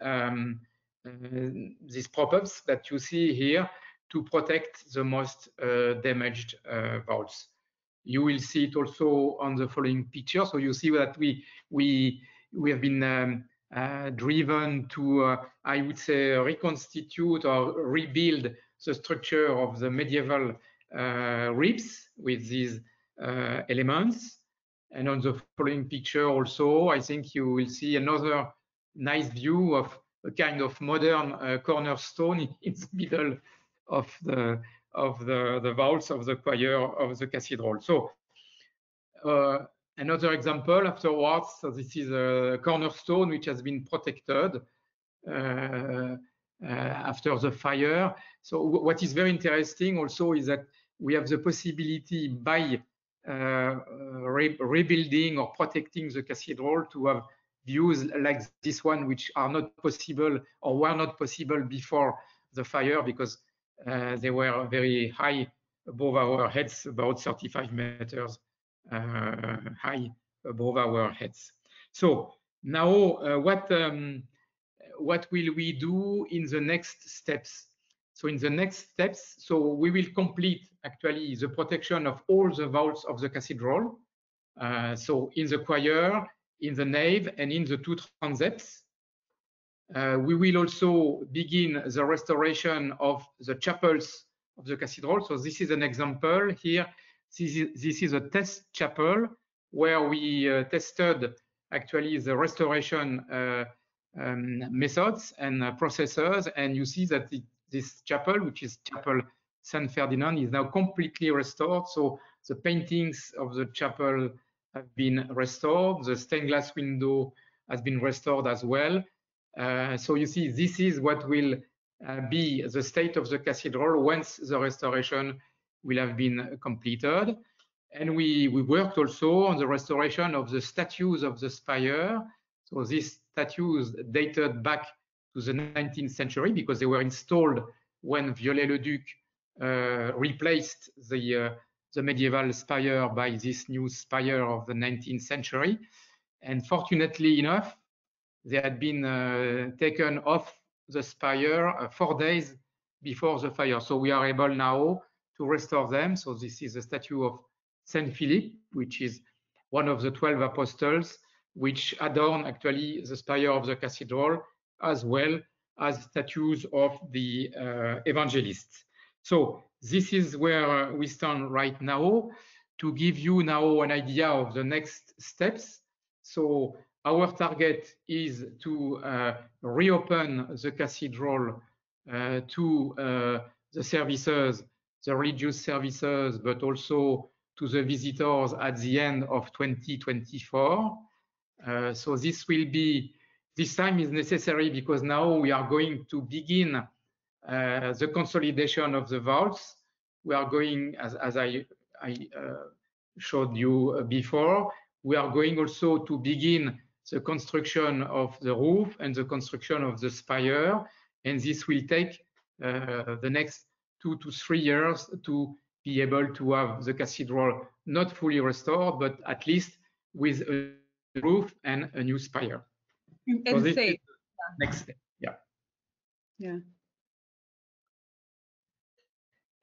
prop-ups that you see here to protect the most damaged vaults. You will see it also on the following picture. So you see that we have been driven to, I would say, reconstitute or rebuild the structure of the medieval ribs with these elements. And on the following picture also, I think you will see another nice view of a kind of modern cornerstone in the middle of the vaults of the choir of the cathedral. So another example afterwards, so this is a cornerstone which has been protected after the fire. So what is very interesting also is that we have the possibility, by rebuilding or protecting the cathedral, to have views like this one, which are not possible or were not possible before the fire, because they were very high above our heads, about 35 meters high above our heads. So now what will we do in the next steps? So in the next steps, so we will complete actually the protection of all the vaults of the cathedral. So in the choir, in the nave, and in the two transepts. We will also begin the restoration of the chapels of the cathedral. So this is an example here. This is a test chapel where we tested actually the restoration methods and processes. And you see that this chapel, which is Chapel San Ferdinand, is now completely restored. So the paintings of the chapel have been restored. The stained glass window has been restored as well. So you see, this is what will be the state of the cathedral once the restoration will have been completed. And we worked also on the restoration of the statues of the spire. So these statues dated back to the 19th century because they were installed when Viollet-le-Duc replaced the medieval spire by this new spire of the 19th century. And fortunately enough, they had been taken off the spire 4 days before the fire. So we are able now to restore them. So this is a statue of Saint Philippe, which is one of the 12 apostles, which adorn actually the spire of the cathedral, as well as statues of the evangelists. So this is where we stand right now. To give you now an idea of the next steps. So our target is to reopen the cathedral to the services, the religious services, but also to the visitors at the end of 2024. So this time is necessary because now we are going to begin the consolidation of the vaults. We are going, as I showed you before, we are going also to begin the construction of the roof and the construction of the spire. And this will take the next 2 to 3 years to be able to have the cathedral not fully restored, but at least with a roof and a new spire. And so this safe. is the next step. Yeah. Yeah.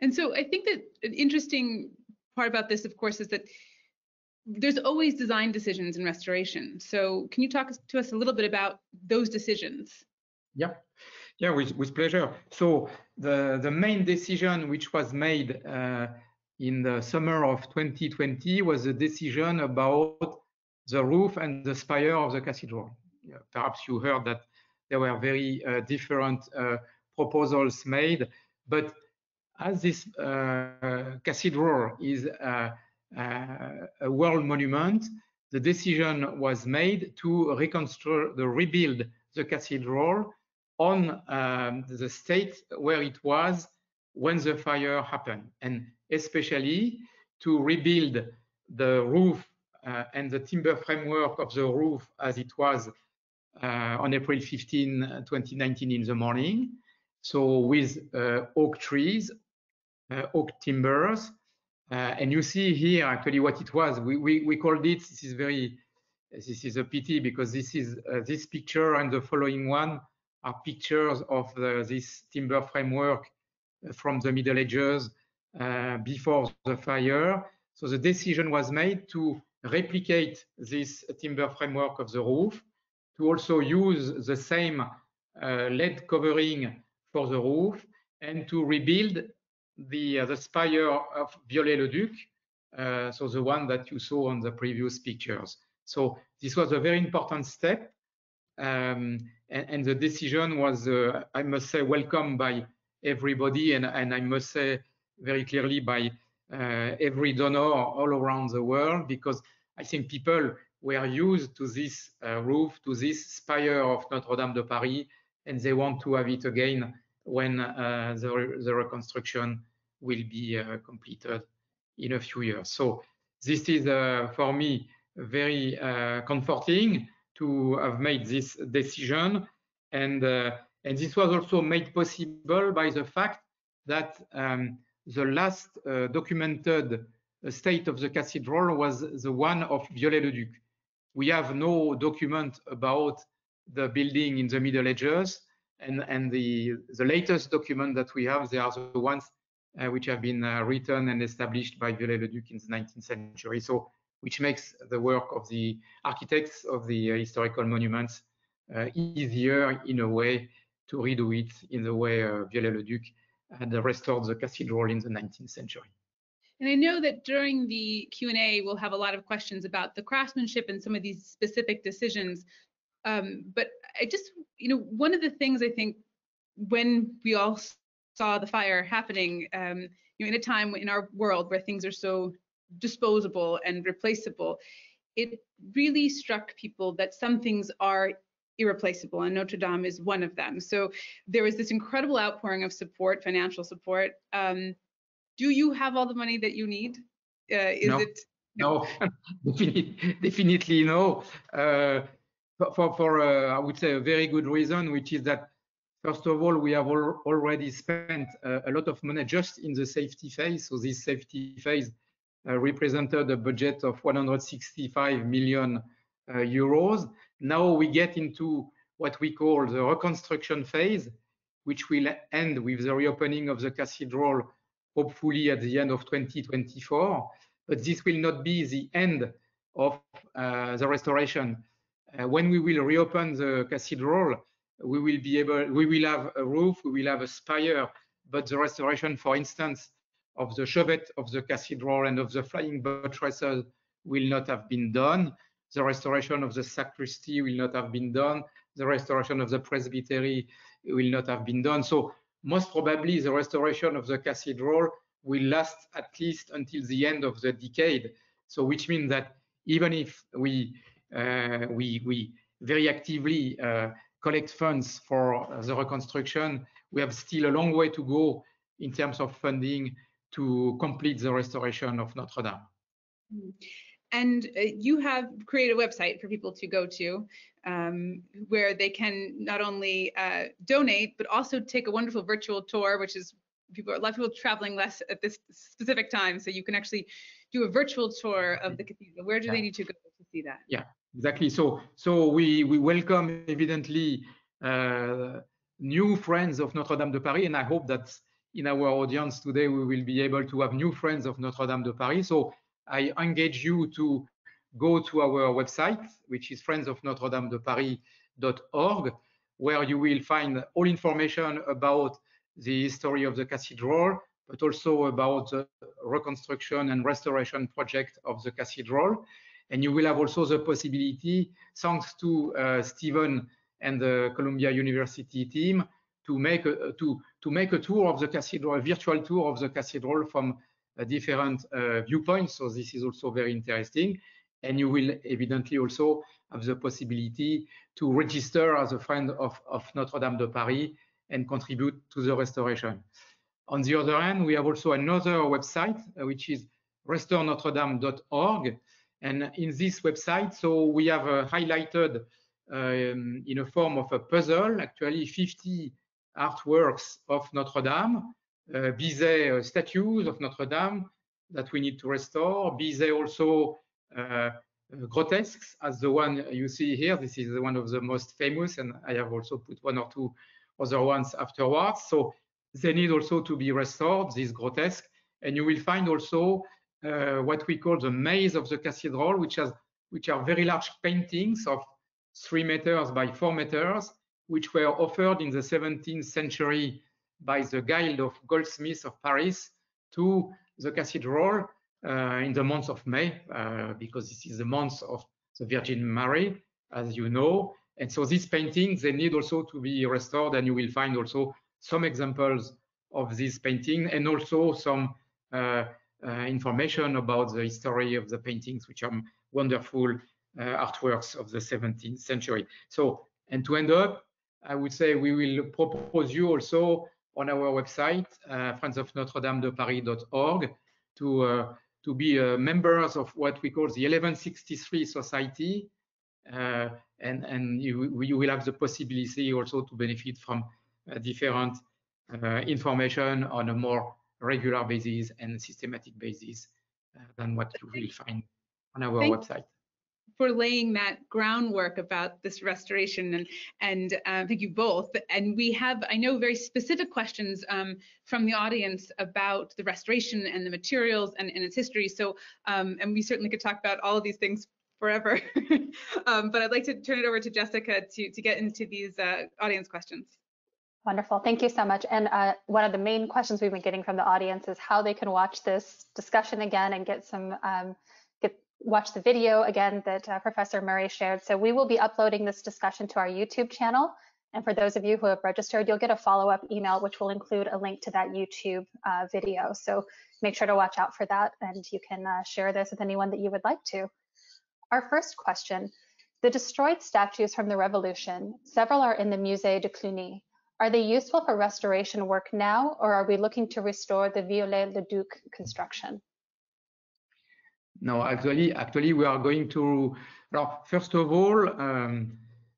And so I think that an interesting part about this, of course, is that there's always design decisions in restoration. So can you talk to us a little bit about those decisions? Yeah, with pleasure. So the main decision which was made in the summer of 2020 was a decision about the roof and the spire of the cathedral. Yeah, perhaps you heard that there were very different proposals made, but as this cathedral is a world monument, the decision was made to rebuild the cathedral on the state where it was when the fire happened, and especially to rebuild the roof and the timber framework of the roof as it was on April 15, 2019 in the morning. So with oak trees, oak timbers, and you see here actually what it was. We called it, this is a pity because this is this picture and the following one are pictures of this timber framework from the Middle Ages before the fire. So the decision was made to replicate this timber framework of the roof, to also use the same lead covering for the roof, and to rebuild the spire of Viollet-le-Duc, so the one that you saw on the previous pictures. So this was a very important step, and the decision was, I must say, welcomed by everybody, and I must say very clearly by every donor all around the world, because I think people were used to this roof, to this spire of Notre-Dame de Paris, and they want to have it again when the reconstruction will be completed in a few years. So this is, for me, very comforting to have made this decision. And this was also made possible by the fact that the last documented state of the cathedral was the one of Viollet-le-Duc. we have no document about the building in the Middle Ages, and the latest document that we have, they are the ones which have been written and established by Viollet-le-Duc in the 19th century. So, which makes the work of the architects of the historical monuments easier in a way to redo it in the way Viollet-le-Duc had restored the cathedral in the 19th century. And I know that during the Q&A, we'll have a lot of questions about the craftsmanship and some of these specific decisions. But I just, one of the things I think when we all saw the fire happening, in a time in our world where things are so disposable and replaceable, it really struck people that some things are irreplaceable, and Notre-Dame is one of them. So there was this incredible outpouring of support, financial support. Do you have all the money that you need? No, definitely no. For I would say a very good reason, which is that first of all, we have already spent a lot of money just in the safety phase. So this safety phase represented a budget of 165 million euros. Now we get into what we call the reconstruction phase, which will end with the reopening of the cathedral, hopefully at the end of 2024. But this will not be the end of the restoration. When we will reopen the cathedral, we will have a roof, we will have a spire, but the restoration, for instance, of the chevet of the cathedral and of the flying buttresses will not have been done. The restoration of the sacristy will not have been done. The restoration of the presbytery will not have been done. So most probably the restoration of the cathedral will last at least until the end of the decade. So which means that even if we very actively collect funds for the reconstruction, we have still a long way to go in terms of funding to complete the restoration of Notre-Dame. And you have created a website for people to go to where they can not only donate, but also take a wonderful virtual tour, which is a lot of people traveling less at this specific time. So you can actually do a virtual tour of the cathedral. Where do they need to go to see that? Yeah, exactly. So we welcome evidently new friends of Notre-Dame de Paris, and I hope that in our audience today we will be able to have new friends of Notre-Dame de Paris. So I engage you to go to our website, which is friendsofnotredamedeparis.org, where you will find all information about the history of the cathedral, but also about the reconstruction and restoration project of the cathedral. And you will have also the possibility, thanks to Stephen and the Columbia University team, to make a tour of the cathedral, a virtual tour of the cathedral from different viewpoints. So this is also very interesting. And you will evidently also have the possibility to register as a friend of Notre-Dame de Paris and contribute to the restoration. On the other hand, we have also another website, which is restorenotredame.org. And in this website, so we have highlighted in a form of a puzzle, actually 50 artworks of Notre-Dame, be they statues of Notre-Dame that we need to restore, be they also grotesques, as the one you see here. This is one of the most famous, and I have also put one or two other ones afterwards. So they need also to be restored, these grotesques. And you will find also what we call the maze of the cathedral, which are very large paintings of 3 meters by 4 meters, which were offered in the 17th century by the Guild of Goldsmiths of Paris to the cathedral in the month of May, because this is the month of the Virgin Mary, as you know. And so these paintings, they need also to be restored, and you will find also some examples of this painting and also some information about the history of the paintings, which are wonderful artworks of the 17th century. So, and to end up, I would say we will propose you also on our website, friendsofnotredamedeparis.org, to be members of what we call the 1163 Society, and you will have the possibility also to benefit from different information on a more regular basis and systematic basis than what you will find on our website. for laying that groundwork about this restoration, and thank you both. And we have, I know, very specific questions from the audience about the restoration and the materials and its history. So, and we certainly could talk about all of these things forever. But I'd like to turn it over to Jessica to get into these audience questions. Wonderful, thank you so much. And one of the main questions we've been getting from the audience is how they can watch this discussion again and get some watch the video again that Professor Murray shared. So we will be uploading this discussion to our YouTube channel. And for those of you who have registered, you'll get a follow-up email, which will include a link to that YouTube video. So make sure to watch out for that, and you can share this with anyone that you would like to. Our first question, the destroyed statues from the Revolution, several are in the Musée de Cluny. Are they useful for restoration work now, or are we looking to restore the Viollet-le-Duc construction? No, actually, we are going to. Well, first of all,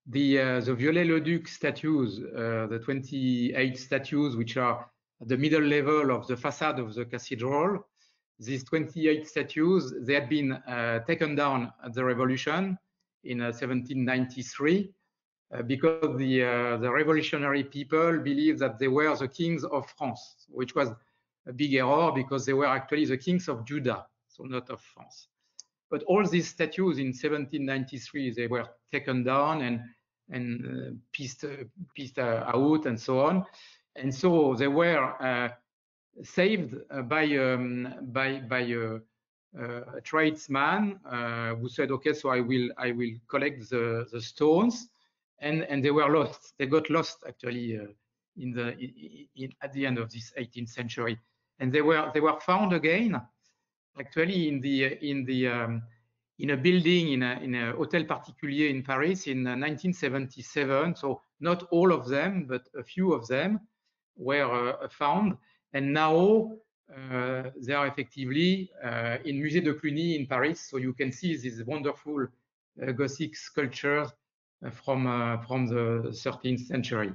the Viollet-le-Duc statues, the 28 statues, which are at the middle level of the facade of the cathedral. These 28 statues, they had been taken down at the Revolution in 1793 because the revolutionary people believed that they were the kings of France, which was a big error because they were actually the kings of Judah, so not of France. But all these statues in 1793, they were taken down and pieced out and so on. And so they were saved by a tradesman who said, okay, so I will collect the stones, and they were lost. They got lost actually at the end of this 18th century, and they were found again actually in a building in a hotel particulier in Paris in 1977. So not all of them, but a few of them were found, and now they are effectively in Musée de Cluny in Paris. So you can see these wonderful Gothic sculptures from the 13th century.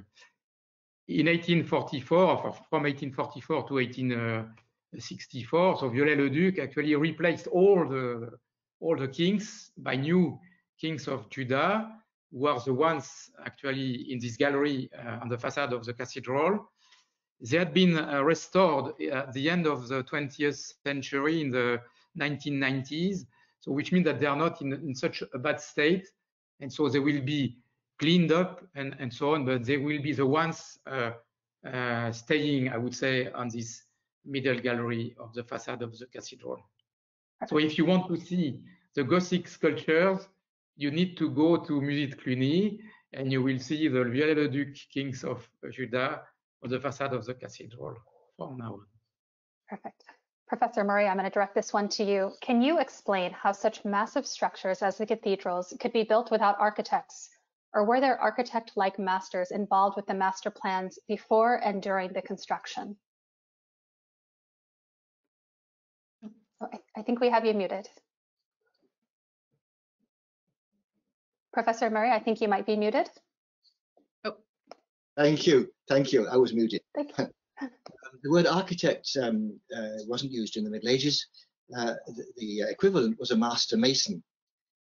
In 1844, from 1844 to 1864, so Viollet-le-Duc actually replaced all the kings by new kings of Judah, who are the ones actually in this gallery on the facade of the cathedral. They had been restored at the end of the 20th century in the 1990s, so which means that they are not in such a bad state, and so they will be cleaned up and so on, but they will be the ones staying, I would say, on this middle gallery of the facade of the cathedral. So if you want to see the Gothic sculptures, you need to go to Musée de Cluny, and you will see the Viollet-le-Duc kings of Judah on the facade of the cathedral from now on. Perfect. Professor Murray, I'm going to direct this one to you. Can you explain how such massive structures as the cathedrals could be built without architects? Or were there architect-like masters involved with the master plans before and during the construction? Oh, I think we have you muted. Professor Murray, I think you might be muted. Oh. Thank you. I was muted. Thank you. The word architect wasn't used in the Middle Ages. The equivalent was a master mason.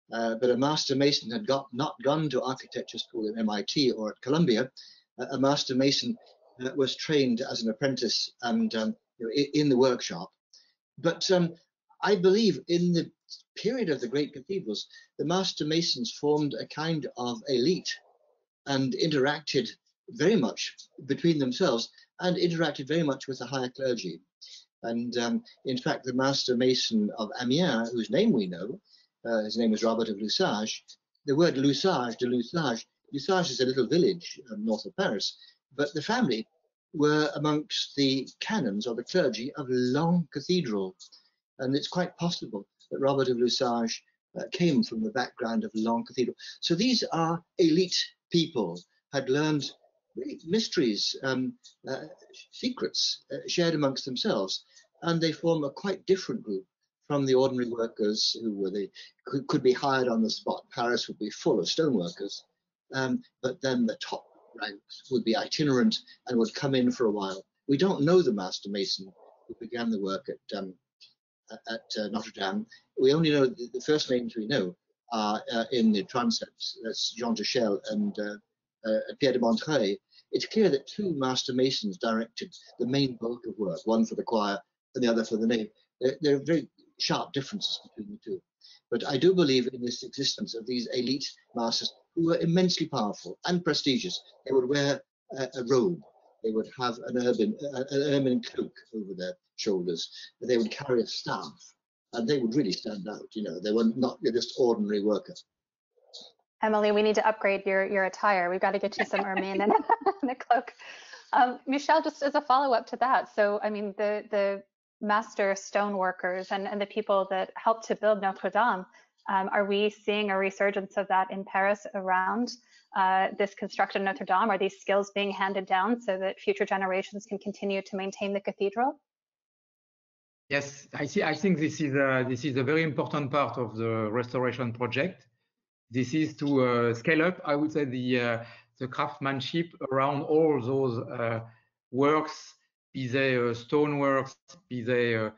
But a master mason had not gone to architecture school at MIT or at Columbia. A master mason was trained as an apprentice and in the workshop. But I believe in the period of the great cathedrals, the master masons formed a kind of elite and interacted very much between themselves and interacted very much with the higher clergy. And in fact, the master mason of Amiens, whose name we know, his name was Robert of Lussage. The word Lussage, de Lussage, Lussage is a little village north of Paris, but the family were amongst the canons or the clergy of Long Cathedral. And it's quite possible that Robert of Lussage came from the background of Long Cathedral. So these are elite people, had learned really mysteries, secrets shared amongst themselves, and they form a quite different group from the ordinary workers who were could be hired on the spot. Paris would be full of stoneworkers, but then the top ranks would be itinerant and would come in for a while. We don't know the master mason who began the work at Notre-Dame. We only know the first names we know in the transepts, that's Jean Duchel and Pierre de Montreuil, it's clear that two master masons directed the main bulk of work, one for the choir and the other for the nave. There are very sharp differences between the two. But I do believe in this existence of these elite masters who were immensely powerful and prestigious. They would wear a robe. They would have an ermine cloak over their shoulders. They would carry a staff, and they would really stand out. You know, they were not just ordinary workers. Emily, we need to upgrade your attire. We've got to get you some ermine and a cloak. Michel, just as a follow-up to that, so I mean, the master stone workers and the people that helped to build Notre-Dame, are we seeing a resurgence of that in Paris around this construction of Notre-Dame? Are these skills being handed down so that future generations can continue to maintain the cathedral? Yes, I think this is a very important part of the restoration project. This is to scale up, I would say, the craftsmanship around all those works, be they stone works, be they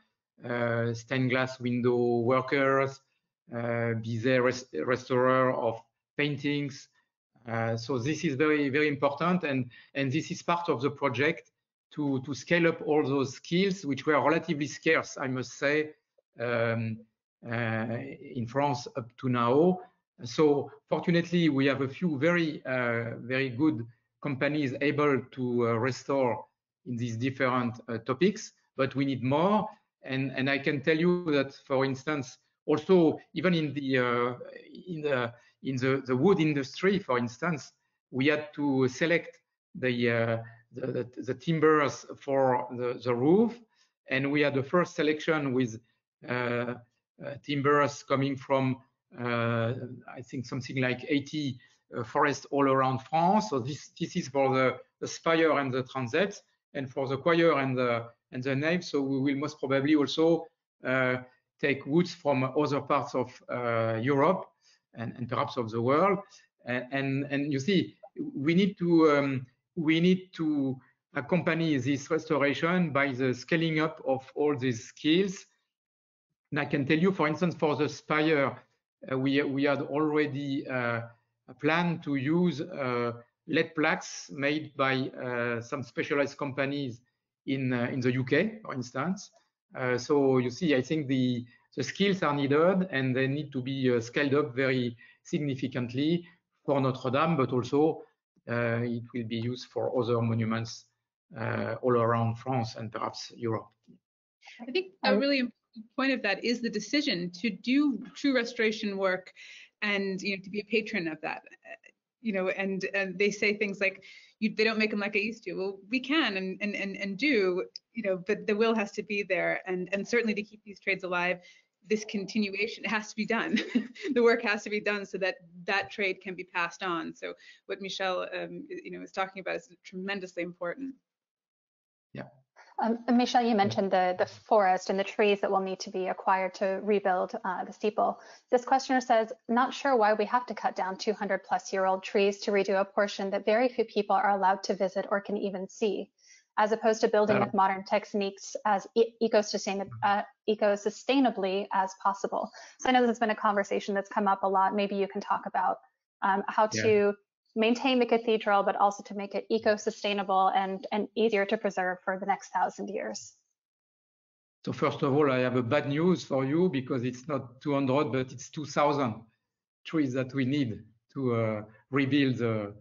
stained glass window workers, be they restorer of paintings. So this is very, very important, and this is part of the project to scale up all those skills, which were relatively scarce, I must say, in France up to now. So fortunately, we have a few very, very good companies able to restore in these different topics, but we need more. And I can tell you that, for instance, also even in the wood industry, for instance, we had to select the timbers for the roof, and we had the first selection with timbers coming from I think something like 80 forests all around France. So this is for the spire and the transepts, and for the choir and the nave. So we will most probably also take woods from other parts of Europe and perhaps of the world. And you see, we need to accompany this restoration by the scaling up of all these skills. And I can tell you, for instance, for the spire, we had already a plan to use lead plaques made by some specialized companies in the UK, for instance. So you see, I think the skills are needed, and they need to be scaled up very significantly for Notre-Dame, but also it will be used for other monuments all around France and perhaps Europe. I think a really important point of that is the decision to do true restoration work, and to be a patron of that. And they say things like, they don't make them like I used to. Well, we can and do, but the will has to be there, and certainly to keep these trades alive, this continuation has to be done. The work has to be done so that that trade can be passed on. So what Michel is talking about is tremendously important. Yeah. Michel, you mentioned the forest and the trees that will need to be acquired to rebuild the steeple. This questioner says, not sure why we have to cut down 200-plus-year-old trees to redo a portion that very few people are allowed to visit or can even see, as opposed to building with modern techniques as eco-sustainably as possible. So I know this has been a conversation that's come up a lot. Maybe you can talk about how to maintain the cathedral, but also to make it eco-sustainable and easier to preserve for the next 1,000 years. So first of all, I have a bad news for you, because it's not 200, but it's 2,000 trees that we need to rebuild the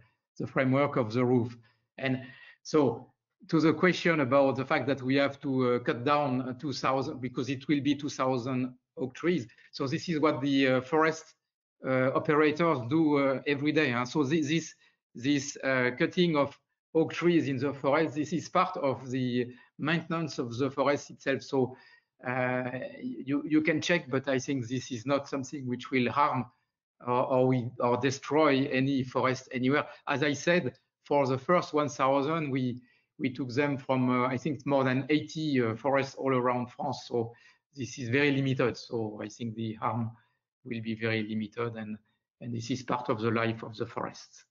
framework of the roof. And so to the question about the fact that we have to cut down 2,000, because it will be 2,000 oak trees. So this is what the forest operators do every day. So this cutting of oak trees in the forest, this is part of the maintenance of the forest itself. So you can check, but I think this is not something which will harm or destroy any forest anywhere. As I said, for the first 1,000, we took them from I think more than 80 forests all around France. So this is very limited. So I think the harm will be very limited, and this is part of the life of the forests.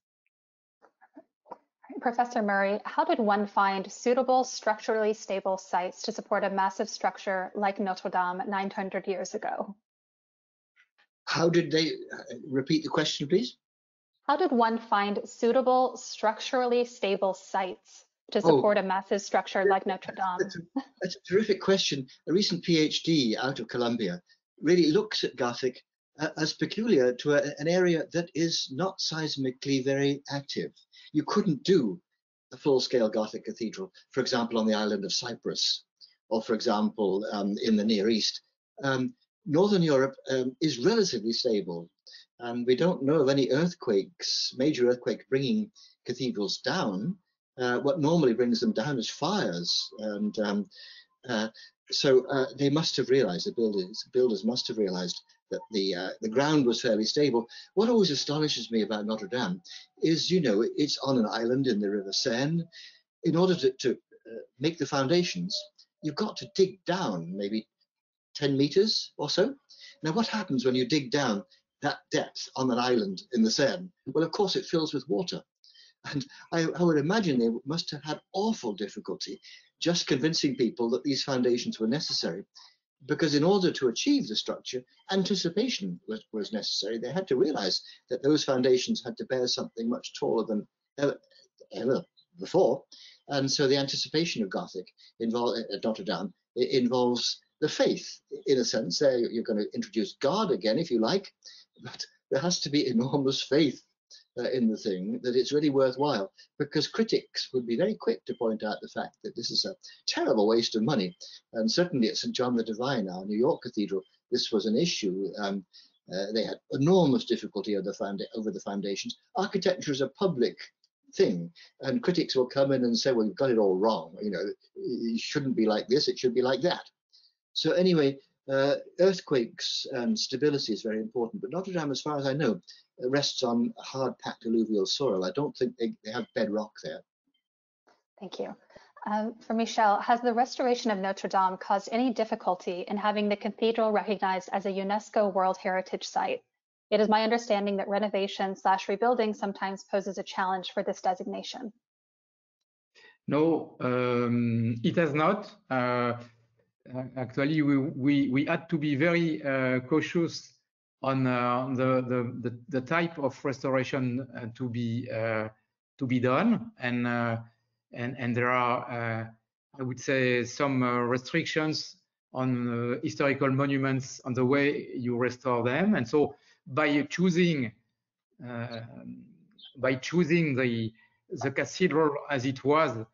Professor Murray, how did one find suitable structurally stable sites to support a massive structure like Notre-Dame 900 years ago? How did they repeat the question, please? How did one find suitable, structurally stable sites to support a massive structure like Notre-Dame? That's a terrific question. A recent PhD out of Columbia really looks at Gothic as peculiar to an area that is not seismically very active. You couldn't do a full-scale Gothic cathedral, for example, on the island of Cyprus, or for example, in the Near East. Northern Europe is relatively stable, and we don't know of any earthquakes, major earthquakes bringing cathedrals down. What normally brings them down is fires, and so they must have realized, the builders must have realized that the ground was fairly stable. What always astonishes me about Notre-Dame is, you know, it's on an island in the River Seine. In order to make the foundations, you've got to dig down maybe 10 meters or so. Now, what happens when you dig down that depth on an island in the Seine? Well, of course, it fills with water. And I would imagine they must have had awful difficulty just convincing people that these foundations were necessary, because in order to achieve the structure, anticipation was necessary. They had to realize that those foundations had to bear something much taller than ever before. And so the anticipation of Gothic at Notre-Dame involves the faith, in a sense. There you're going to introduce God again, if you like, but there has to be enormous faith in the thing, that it's really worthwhile, because critics would be very quick to point out the fact that this is a terrible waste of money. And certainly at St. John the Divine, our New York Cathedral, this was an issue. They had enormous difficulty over the foundations. Architecture is a public thing, and critics will come in and say, well, you've got it all wrong. You know, it shouldn't be like this, it should be like that. So anyway, earthquakes and stability is very important, but Notre-Dame, as far as I know, rests on hard-packed alluvial soil. I don't think they have bedrock there. Thank you. For Michel, has the restoration of Notre-Dame caused any difficulty in having the cathedral recognized as a UNESCO World Heritage Site? It is my understanding that renovation/rebuilding sometimes poses a challenge for this designation. No, it has not. Actually, we had to be very cautious on the type of restoration to be done, and there are I would say some restrictions on historical monuments on the way you restore them, and so by choosing the cathedral as it was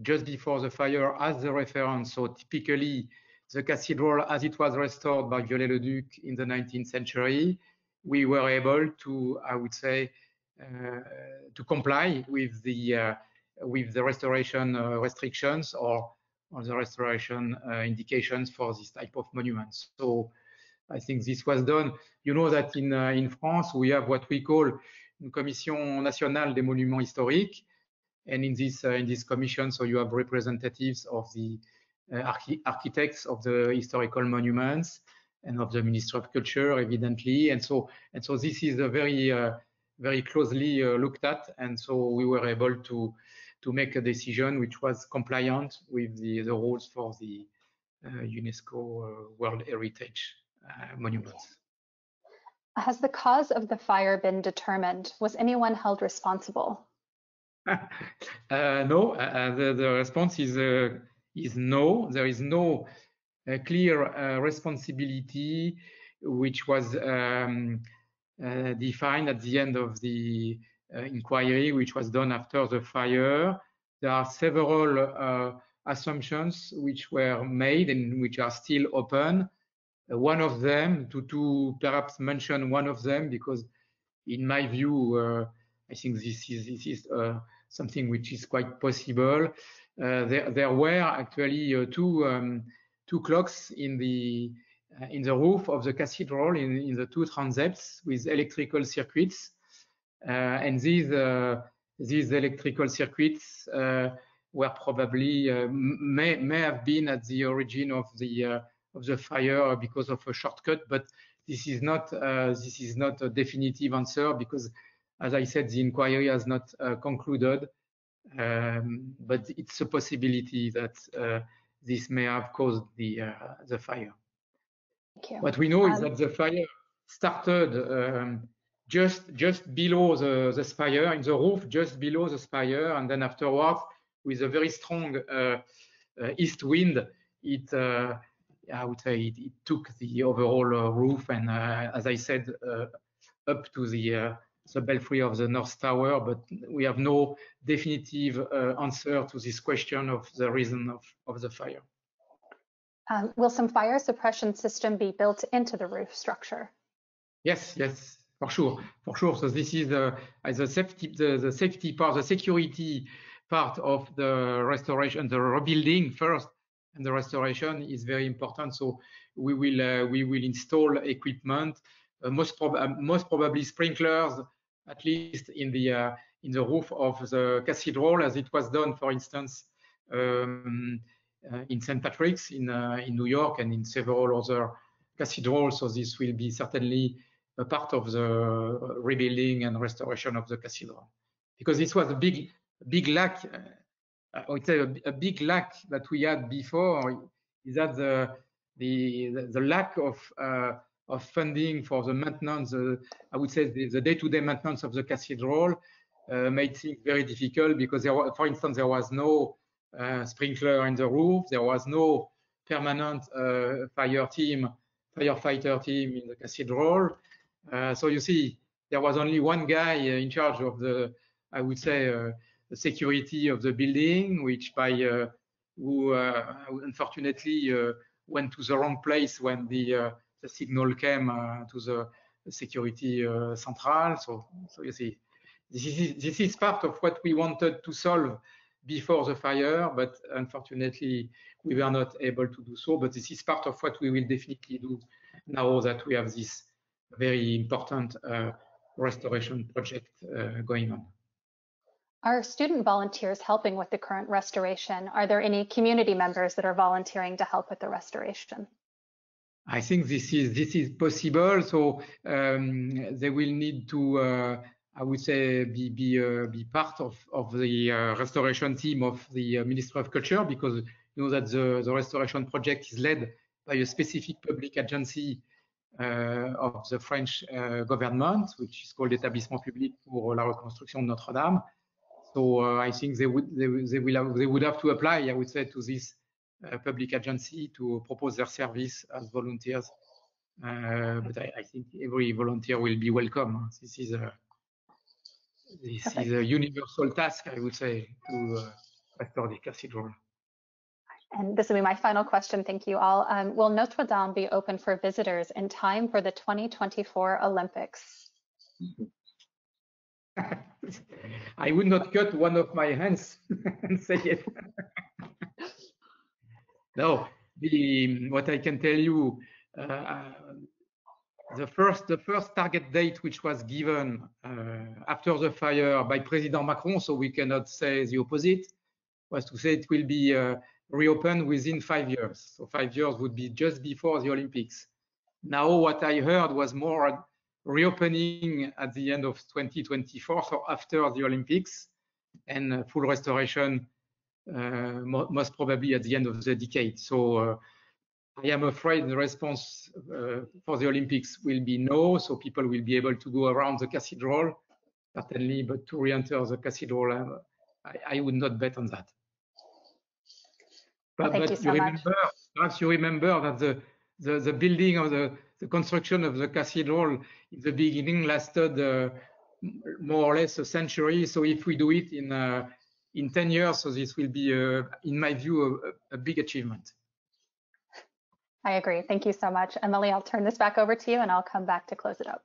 just before the fire as the reference, so typically the cathedral as it was restored by Viollet-le-Duc in the 19th century, we were able to, I would say, to comply with the restoration restrictions or the restoration indications for this type of monuments. So I think this was done. You know that in France we have what we call une Commission nationale des monuments historiques, and in this commission, so you have representatives of the architects of the historical monuments and of the Ministry of Culture, evidently, and so this is a very closely looked at, and so we were able to make a decision which was compliant with the rules for the UNESCO World Heritage monuments. Has the cause of the fire been determined? Was anyone held responsible? No, the response is no. There is no clear responsibility which was defined at the end of the inquiry, which was done after the fire. There are several assumptions which were made and which are still open. One of them, to perhaps mention one of them, because in my view, I think this is something which is quite possible. There were actually two clocks in the roof of the cathedral in the two transepts with electrical circuits, and these electrical circuits were probably may have been at the origin of the fire because of a shortcut, but this is not a definitive answer, because, as I said, the inquiry has not concluded, but it's a possibility that this may have caused the fire. Thank you. What we know is that the fire started just below the spire, in the roof, just below the spire, and then afterwards, with a very strong east wind, I would say it took the overall roof, and as I said, up to the belfry of the North Tower, but we have no definitive answer to this question of the reason of the fire. Will some fire suppression system be built into the roof structure? Yes, for sure. So this is the safety part, the security part of the restoration, the rebuilding first, and the restoration is very important. So we will install equipment, most probably sprinklers, at least in the roof of the cathedral, as it was done, for instance, in St. Patrick's in New York and in several other cathedrals. So this will be certainly a part of the rebuilding and restoration of the cathedral, because this was a big lack. I would say a big lack that we had before is that the lack of funding for the maintenance. I would say the day-to-day maintenance of the cathedral made things very difficult, because for instance, there was no sprinkler in the roof. There was no permanent firefighter team in the cathedral. So you see, there was only one guy in charge of the, I would say, the security of the building, which who unfortunately went to the wrong place when the signal came to the security central. So you see, this is part of what we wanted to solve before the fire, but unfortunately we were not able to do so. But this is part of what we will definitely do now that we have this very important restoration project going on. Are student volunteers helping with the current restoration? Are there any community members that are volunteering to help with the restoration? I think this is possible. So they will need to, I would say, be part of the restoration team of the Ministry of Culture, because you know that the restoration project is led by a specific public agency of the French government, which is called Établissement Public pour la Reconstruction de Notre-Dame. So I think they would have to apply, I would say, to this public agency to propose their service as volunteers. But I think every volunteer will be welcome. This is a universal task, I would say, to restore the cathedral. And this will be my final question. Thank you all. Will Notre-Dame be open for visitors in time for the 2024 Olympics? I would not cut one of my hands and say it. No, what I can tell you, the first target date which was given after the fire by President Macron, so we cannot say the opposite, was to say it will be reopened within 5 years. So 5 years would be just before the Olympics. Now what I heard was more reopening at the end of 2024, so after the Olympics, and full restoration most probably at the end of the decade. So I am afraid the response for the Olympics will be no, so people will be able to go around the cathedral, certainly, but to re-enter the cathedral, I would not bet on that. But you remember, perhaps you remember that the building of the construction of the cathedral in the beginning lasted more or less a century. So if we do it in 10 years, so this will be, in my view, a big achievement. I agree. Thank you so much. Emily, I'll turn this back over to you and I'll come back to close it up.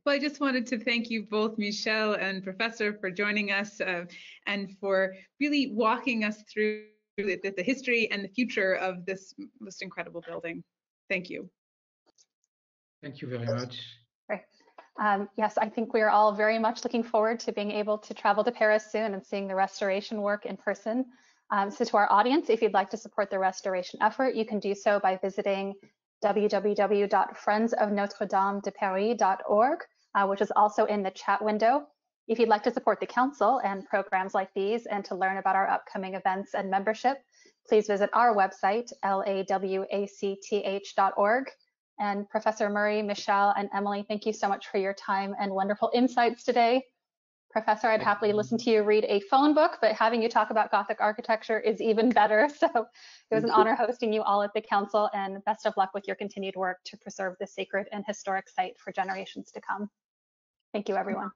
Well, I just wanted to thank you both, Michel and Professor, for joining us and for really walking us through the history and the future of this most incredible building. Thank you. Thank you very much. Great. Yes, I think we are all very much looking forward to being able to travel to Paris soon and seeing the restoration work in person. So to our audience, if you'd like to support the restoration effort, you can do so by visiting www.friendsofnotredamedeparis.org, which is also in the chat window. If you'd like to support the Council and programs like these and to learn about our upcoming events and membership, please visit our website, lawacth.org. And Professor Murray, Michelle, and Emily, thank you so much for your time and wonderful insights today. Professor, I'd happily listen to you read a phone book, but having you talk about Gothic architecture is even better. So it was an honor hosting you all at the council, and best of luck with your continued work to preserve this sacred and historic site for generations to come. Thank you, everyone.